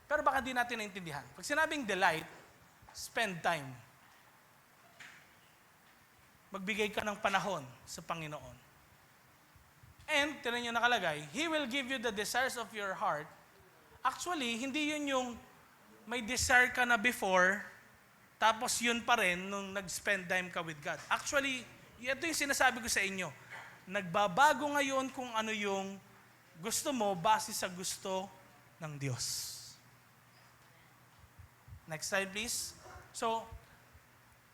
Speaker 2: pero baka di natin naintindihan. Pag sinabing delight, spend time. Magbigay ka ng panahon sa Panginoon. And, tinan nyo nakalagay, He will give you the desires of your heart. Actually, hindi yun yung may desire ka na before, tapos yun pa rin nung nag-spend time ka with God. Actually, ito yung sinasabi ko sa inyo. Nagbabago ngayon kung ano yung gusto mo base sa gusto ng Diyos. Next slide, please. So,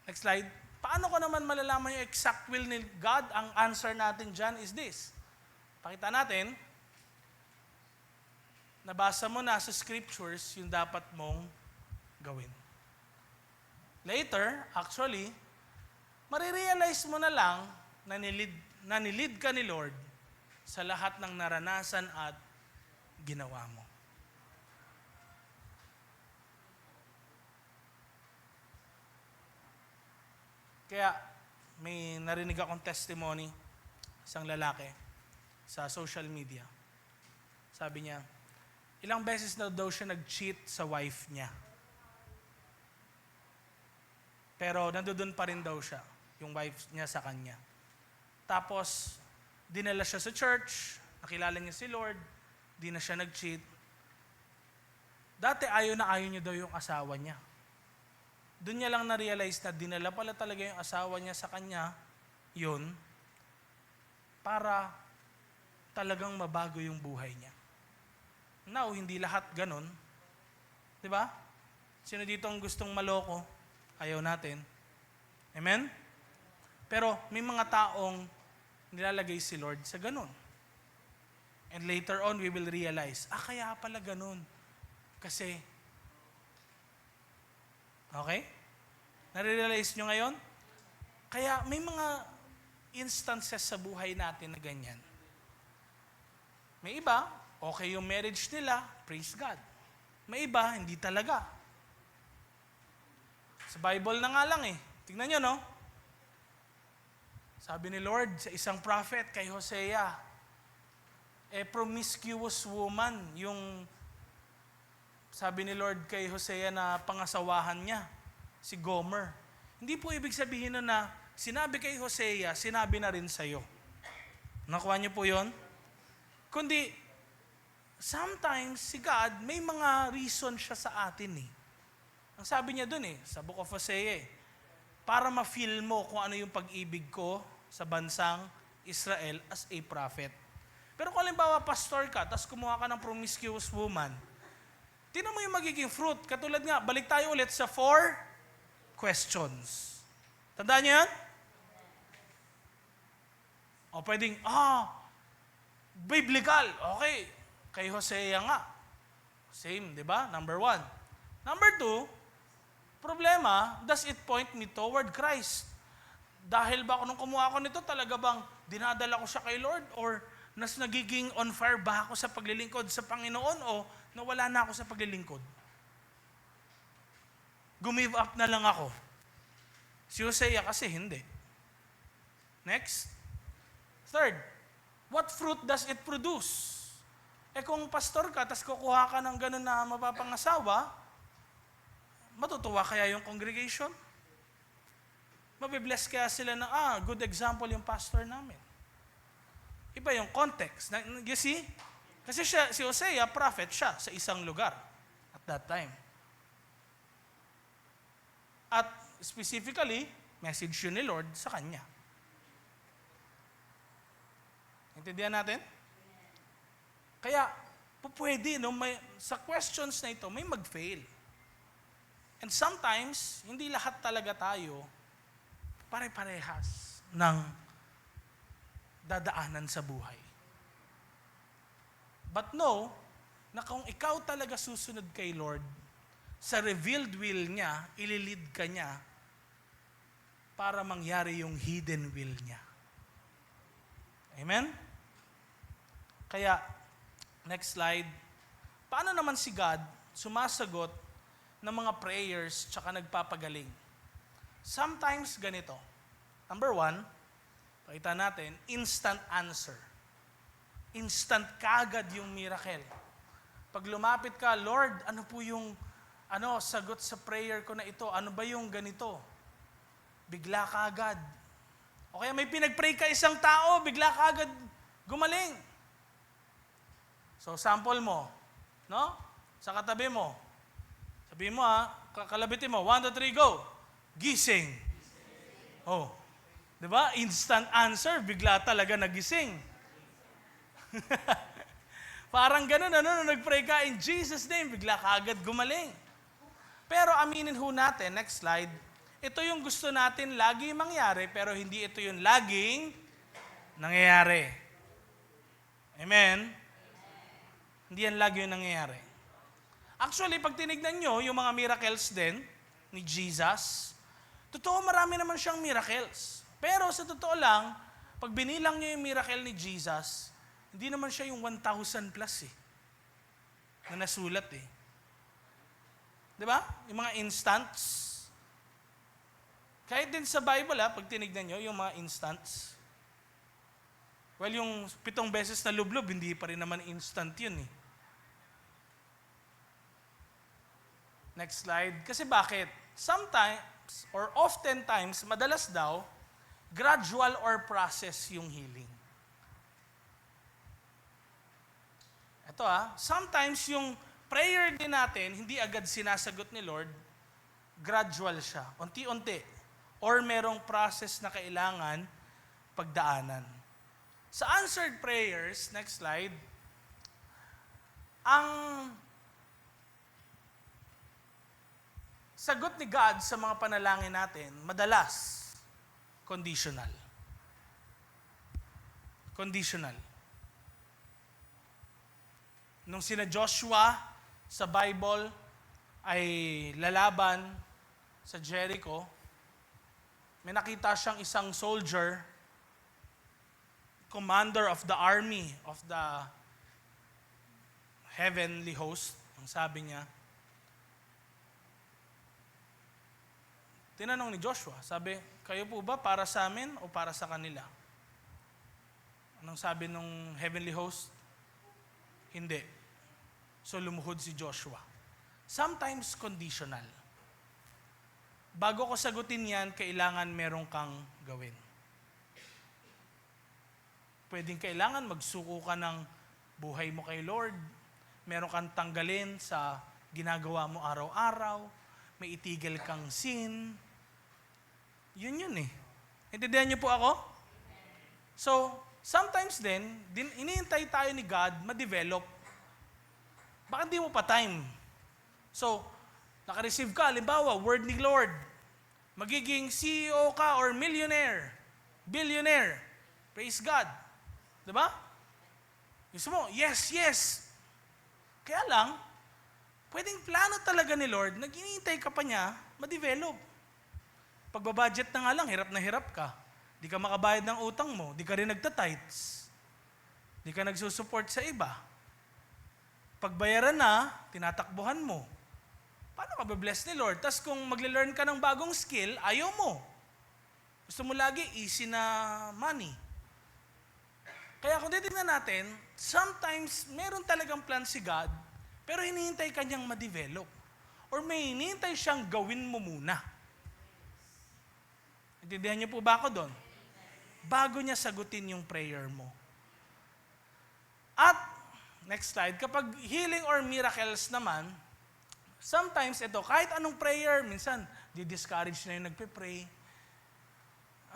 Speaker 2: next slide. Paano ko naman malalaman yung exact will ni God? Ang answer natin dyan is this. Pakita natin, nabasa mo na sa scriptures yung dapat mong gawin. Later, actually, marirealize mo na lang na nilid ka ni Lord sa lahat ng naranasan at ginawa mo. Kaya, may narinig akong testimony, isang lalaki, sa social media. Sabi niya, ilang beses na daw siya nag-cheat sa wife niya. Pero nandoon pa rin daw siya, yung wife niya sa kanya. Tapos, dinala siya sa church, nakilala niya si Lord, di na siya nag-cheat. Dati ayaw niya daw yung asawa niya. Doon niya lang na-realize na dinala pala talaga yung asawa niya sa kanya, yun, para talagang mabago yung buhay niya. Now, hindi lahat ganun. Diba? Sino dito ang gustong maloko? Ayaw natin. Amen? Pero may mga taong nilalagay si Lord sa ganun. And later on, we will realize, kaya pala ganun. Kasi, okay? Nare-realize nyo ngayon? Kaya may mga instances sa buhay natin na ganyan. May iba, okay yung marriage nila, praise God. May iba, hindi talaga. Sa Bible na nga lang Tingnan nyo, no? Sabi ni Lord sa isang prophet kay Hosea, promiscuous woman, yung sabi ni Lord kay Hosea na pangasawahan niya, si Gomer. Hindi po ibig sabihin na sinabi kay Hosea, sinabi na rin sa'yo. Nakuha niyo po yon? Kundi, sometimes si God, may mga reason siya sa atin Ang sabi niya dun sa Book of Hosea, para ma-feel mo kung ano yung pag-ibig ko sa bansang Israel as a prophet. Pero kung halimbawa pastor ka, tapos kumuha ka ng promiscuous woman, Tingnan mo yung magiging fruit. Katulad nga, balik tayo ulit sa 4 questions. Tandaan niyo yan? O pwedeng, biblical. Okay. Kay Hosea nga. Same, di ba? Number 1. Number 2, problema, does it point me toward Christ? Dahil ba nung kumuha ko nito, talaga bang dinadala ko siya kay Lord? Or nagiging on fire ba ako sa paglilingkod sa Panginoon? O nawala na ako sa paglilingkod? Gumive up na lang ako. Si Hosea kasi hindi. Next. Third, what fruit does it produce? Kung pastor ka, tas kukuha ka ng gano'n na mapapangasawa, matutuwa kaya yung congregation? Mabibless kaya sila na, good example yung pastor namin. Iba yung context. You see? Kasi si Hosea, prophet siya sa isang lugar at that time. At specifically, message yun ni Lord sa kanya. Intindihan natin? Kaya, pwede, no, sa questions na ito, may mag-fail. And sometimes, hindi lahat talaga tayo pare-parehas ng dadaanan sa buhay. But know, na kung ikaw talaga susunod kay Lord, sa revealed will niya, ililid ka niya para mangyari yung hidden will niya. Amen? Kaya, next slide. Paano naman si God sumasagot ng mga prayers tsaka nagpapagaling? Sometimes ganito. Number 1, pakita natin, instant answer. Instant kagad yung miracle. Pag lumapit ka, Lord, ano po yung sagot sa prayer ko na ito? Ano ba yung ganito? Bigla kagad. O kaya may pinag-pray ka isang tao, bigla kagad gumaling. So, sample mo, no? Sa katabi mo. Sabihin mo kakalabitin mo, 1, 2, 3, go! Gising. Oh. Di ba? Instant answer, bigla talaga nagising. Parang ganun, nung nag-pray ka in Jesus' name, bigla kaagad gumaling. Pero aminin ho natin, next slide, ito yung gusto natin lagi mangyari, pero hindi ito yung laging nangyayari. Amen? Hindi yan lagi yung nangyayari. Actually, pag tinignan nyo, yung mga miracles din ni Jesus, totoo marami naman siyang miracles. Pero sa totoo lang, pag binilang nyo yung miracle ni Jesus, hindi naman siya yung 1,000 plus na nasulat Di ba? Yung mga instants. Kahit din sa Bible pag tinignan nyo, yung mga instants. Well, yung 7 beses na lublob, hindi pa rin naman instant yun Next slide. Kasi bakit? Sometimes, or oftentimes, madalas daw, gradual or process yung healing. Ito sometimes yung prayer din natin, hindi agad sinasagot ni Lord, gradual siya, unti-unti. Or merong process na kailangan pagdaanan. Sa answered prayers, next slide, ang sagot ni God sa mga panalangin natin, madalas, conditional. Conditional. Nung sina Joshua sa Bible ay lalaban sa Jericho, may nakita siyang isang soldier, commander of the army of the heavenly host. Ang sabi niya, tinanong ni Joshua, sabi, kayo po ba para sa amin o para sa kanila? Anong sabi nung heavenly host? Hindi. So lumuhod si Joshua. Sometimes conditional. Bago ko sagutin yan, kailangan meron kang gawin. Pwedeng kailangan magsuko ka ng buhay mo kay Lord. Meron kang tanggalin sa ginagawa mo araw-araw. May itigil kang sin. Yun Intindihan niyo po ako? So, sometimes din iniintay tayo ni God ma-develop. Baka hindi mo pa time. So, naka-receive ka, halimbawa, word ni Lord, magiging CEO ka or millionaire, billionaire. Praise God. Diba? Gusto mo, yes, yes. Kaya lang, pwedeng plano talaga ni Lord, nag-iintay ka pa niya, ma-develop. Pagbabudget na nga lang, hirap na hirap ka. Di ka makabayad ng utang mo, di ka rin nagta-tithes. Di ka nagsusupport sa iba. Pagbayaran na, tinatakbuhan mo. Paano ka ba-bless ni Lord? Tapos kung magle-learn ka ng bagong skill, ayaw mo. Gusto mo lagi easy na money. Kaya kung titignan natin, sometimes meron talagang plan si God, pero hinihintay kanyang ma-develop. Or may hinihintay siyang gawin mo muna. Intindihan niyo po ba ako doon? Bago niya sagutin yung prayer mo. At, next slide, kapag healing or miracles naman, sometimes ito, kahit anong prayer, minsan, di-discourage na yung nagpe-pray.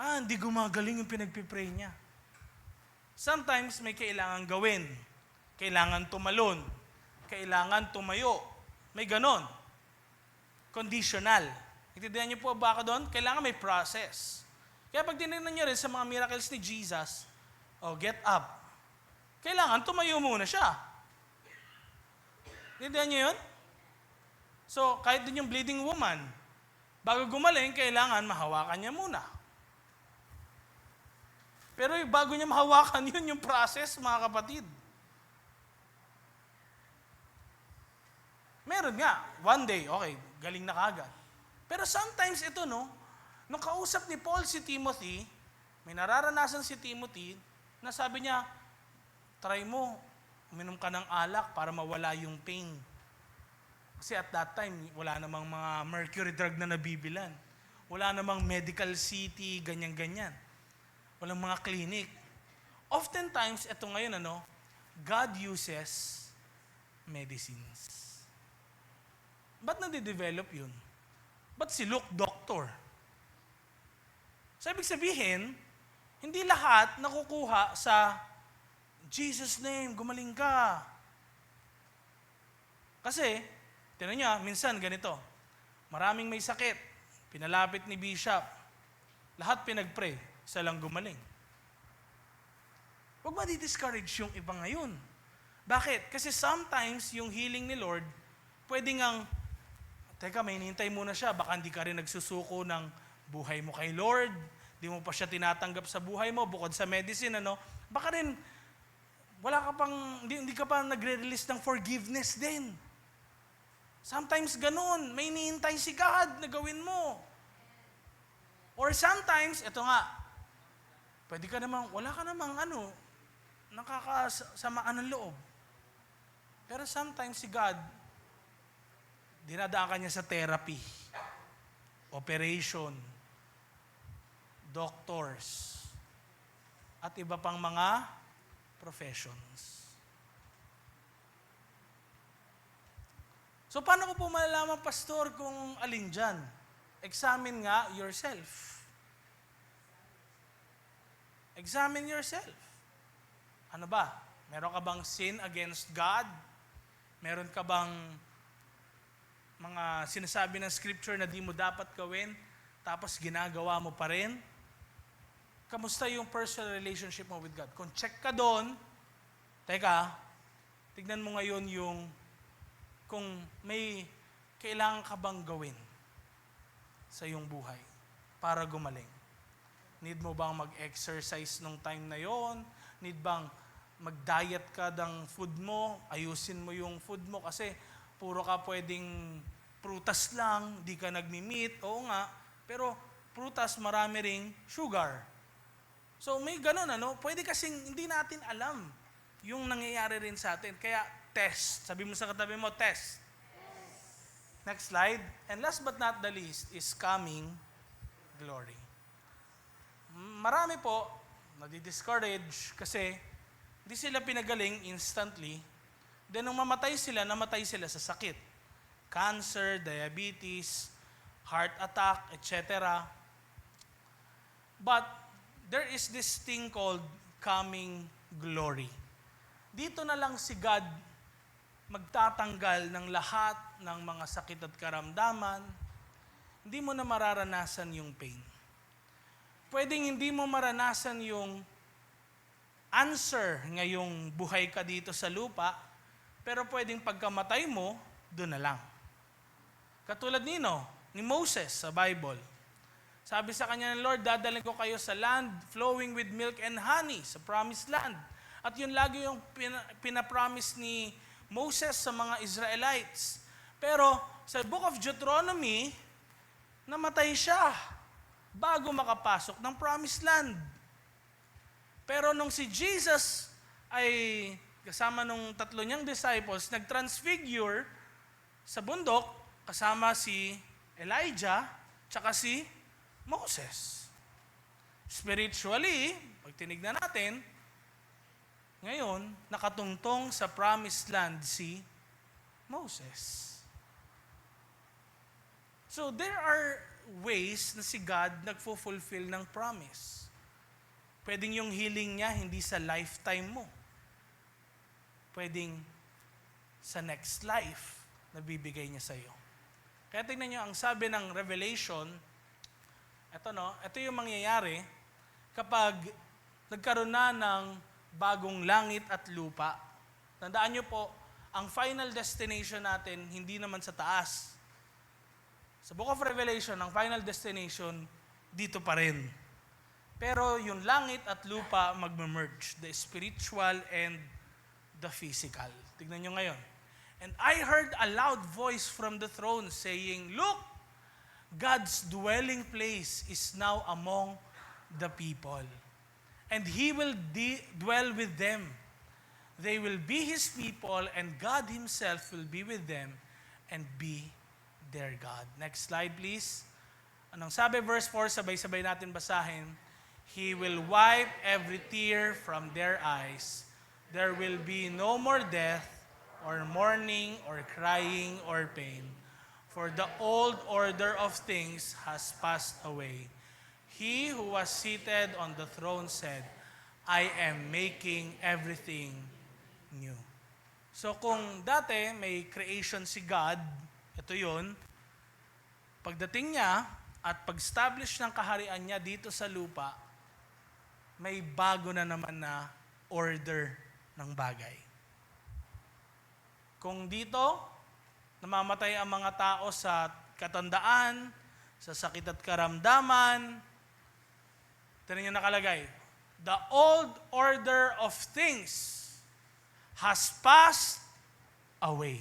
Speaker 2: Hindi gumagaling yung pinagpe-pray niya. Sometimes may kailangan gawin. Kailangan tumalon. Kailangan tumayo. May ganon. Conditional. Intindihan niyo po ba ako doon? Kailangan may process. Kaya pag tinignan niyo rin sa mga miracles ni Jesus, get up. Kailangan tumayo muna siya. Intindihan niyo yun? So, kahit din yung bleeding woman, bago gumaling, kailangan mahawakan niya muna. Pero bago niya mahawakan, yun yung process, mga kapatid. Meron nga, one day, okay, galing na kagad. Pero sometimes ito, nung kausap ni Paul si Timothy, may nararanasan si Timothy, na sabi niya, try mo, uminom ka ng alak para mawala yung pain. Kasi at that time, wala namang mga mercury drug na nabibilan. Wala namang medical city, ganyan-ganyan. Walang mga clinic. Oftentimes, ito ngayon, God uses medicines. Ba't nade-develop yun? Ba't si Luke doctor? So, ibig sabihin, hindi lahat nakukuha sa Jesus' name, gumaling ka. Kasi, tinan niyo, minsan ganito, maraming may sakit, pinalapit ni Bishop, lahat pinag-pray, isa lang gumaling. Huwag ma-discourage yung iba ngayon. Bakit? Kasi sometimes yung healing ni Lord, pwede ngang, teka, may hinihintay muna siya, baka hindi ka rin nagsusuko ng buhay mo kay Lord, di mo pa siya tinatanggap sa buhay mo, bukod sa medicine, baka rin, wala ka pang, hindi ka pa nagre-release ng forgiveness din. Sometimes ganun, may hinihintay si God na gawin mo. Or sometimes, ito nga, pwede ka namang, wala ka namang nakakasamaan ng loob. Pero sometimes si God, dinadaan ka niya sa therapy, operation, doctors, at iba pang mga professions. So paano ko po malalaman, Pastor, kung alin dyan? Examine nga yourself. Examine yourself. Ano ba? Meron ka bang sin against God? Meron ka bang mga sinasabi ng scripture na di mo dapat gawin, tapos ginagawa mo pa rin? Kamusta yung personal relationship mo with God? Kung check ka doon, teka, tignan mo ngayon yung kung may kailangan ka bang gawin sa iyong buhay para gumaling. Need mo bang mag-exercise nung time na yon? Need bang mag-diet ka ng food mo? Ayusin mo yung food mo kasi puro ka pwedeng prutas lang, di ka nagmi-meat. Oo nga, pero prutas marami ring sugar. So may ganun, pwede kasing hindi natin alam yung nangyayari rin sa atin. Kaya test. Sabi mo sa katabi mo, test. Next slide. And last but not the least is coming glory. Marami po nadi-discourage kasi hindi sila pinagaling instantly. Then nung namatay sila sa sakit. Cancer, diabetes, heart attack, etc. But there is this thing called coming glory. Dito na lang si God magtatanggal ng lahat ng mga sakit at karamdaman, hindi mo na mararanasan yung pain. Pwedeng hindi mo maranasan yung answer ngayong buhay ka dito sa lupa, pero pwedeng pagkamatay mo, doon na lang. Katulad ni Moses sa Bible. Sabi sa kanya ng Lord, dadalhin ko kayo sa land flowing with milk and honey, sa promised land. At yun lagi yung pinapromise ni Moses sa mga Israelites. Pero sa Book of Deuteronomy, namatay siya bago makapasok ng promised land. Pero nung si Jesus ay kasama nung 3 niyang disciples, nag-transfigure sa bundok kasama si Elijah tsaka si Moses. Spiritually, pag tinignan natin, ngayon, nakatungtong sa promised land si Moses. So there are ways na si God nagfulfill ng promise. Pwedeng yung healing niya hindi sa lifetime mo. Pwedeng sa next life na bibigay niya sa iyo. Kaya tingnan niyo ang sabi ng Revelation, ito yung mangyayari kapag nagkaroon na ng bagong langit at lupa. Tandaan niyo po, ang final destination natin hindi naman sa taas. Sa Book of Revelation, ang final destination dito pa rin. Pero yung langit at lupa magme-merge, the spiritual and the physical. Tignan nyo ngayon. And I heard a loud voice from the throne saying, "Look, God's dwelling place is now among the people. And He will dwell with them. They will be His people, and God Himself will be with them and be their God." Next slide, please. Anong sabi? Verse 4, sabay-sabay natin basahin. He will wipe every tear from their eyes. There will be no more death, or mourning, or crying, or pain. For the old order of things has passed away. He who was seated on the throne said, "I am making everything new." So kung dati may creation si God, ito yun, pagdating niya at pag-establish ng kaharian niya dito sa lupa, may bago na naman na order ng bagay. Kung dito, namamatay ang mga tao sa katandaan, sa sakit at karamdaman, ito rin yung nakalagay, the old order of things has passed away.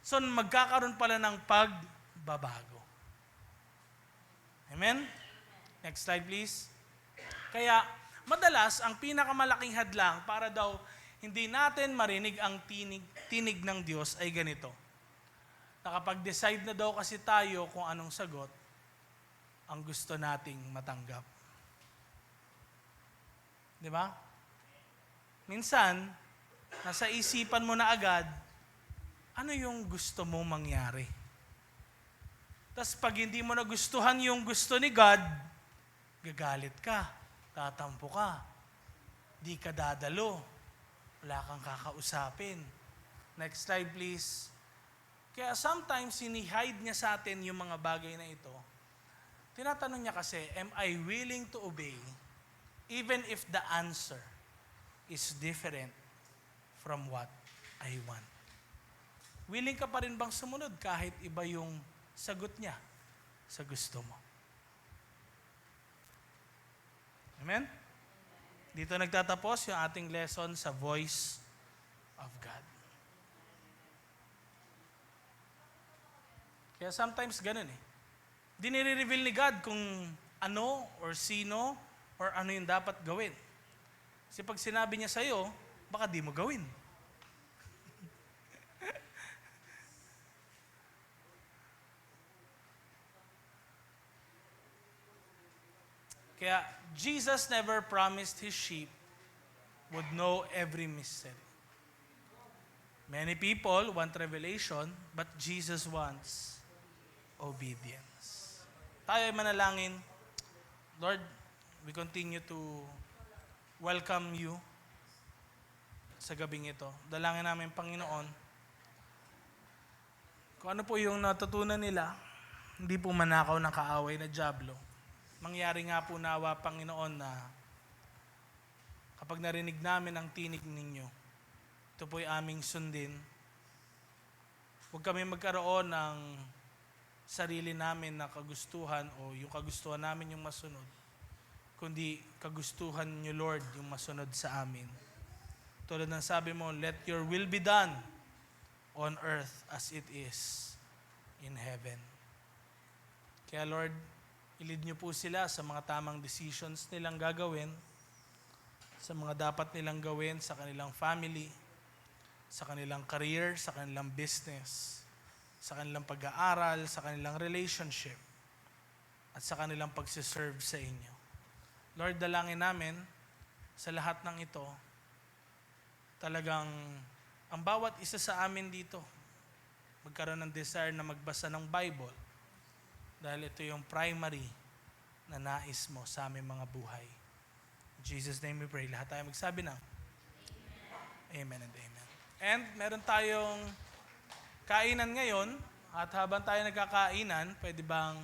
Speaker 2: So magkakaroon pala ng pagbabago. Amen? Next slide please. Kaya madalas ang pinakamalaking hadlang para daw hindi natin marinig ang tinig ng Diyos ay ganito. Nakapag-decide na daw kasi tayo kung anong sagot ang gusto nating matanggap. Di ba? Minsan, nasa isipan mo na agad, ano yung gusto mo mangyari? Tapos pag hindi mo nagustuhan yung gusto ni God, gagalit ka, tatampo ka, di ka dadalo, wala kang kakausapin. Next slide please. Kaya sometimes sinihide niya sa atin yung mga bagay na ito. Tinatanong niya kasi, am I willing to obey even if the answer is different from what I want? Willing ka pa rin bang sumunod kahit iba yung sagot niya sa gusto mo? Amen? Dito nagtatapos yung ating lesson sa Voice of God. Kaya sometimes ganun eh. Di nire-reveal ni God kung ano or sino or ano yung dapat gawin. Kasi pag sinabi niya sa'yo, baka di mo gawin. Kaya Jesus never promised His sheep would know every mystery. Many people want revelation, but Jesus wants obedience. Tayo ay manalangin. Lord, we continue to welcome you sa gabing ito. Dalangin namin, Panginoon, kung ano po yung natutunan nila, hindi po manakaw ng kaaway na dyablo. Mangyari nga po nawa, Panginoon, na kapag narinig namin ang tinig ninyo, ito po'y aming sundin. Huwag kami magkaroon ng sarili namin na kagustuhan o yung kagustuhan namin yung masunod, kundi kagustuhan niyo, Lord, yung masunod sa amin. Tulad ng sabi mo, let your will be done on earth as it is in heaven. Kaya Lord, ilid niyo po sila sa mga tamang decisions nilang gagawin, sa mga dapat nilang gawin sa kanilang family, sa kanilang career, sa kanilang business, sa kanilang pag-aaral, sa kanilang relationship, at sa kanilang pagsiserve sa inyo. Lord, dalangin namin sa lahat ng ito, talagang ang bawat isa sa amin dito, magkaroon ng desire na magbasa ng Bible, dahil ito yung primary na nais mo sa aming mga buhay. In Jesus' name we pray. Lahat tayo magsabi ng Amen and Amen. And meron tayong kainan ngayon, at habang tayo nagkakainan, pwede bang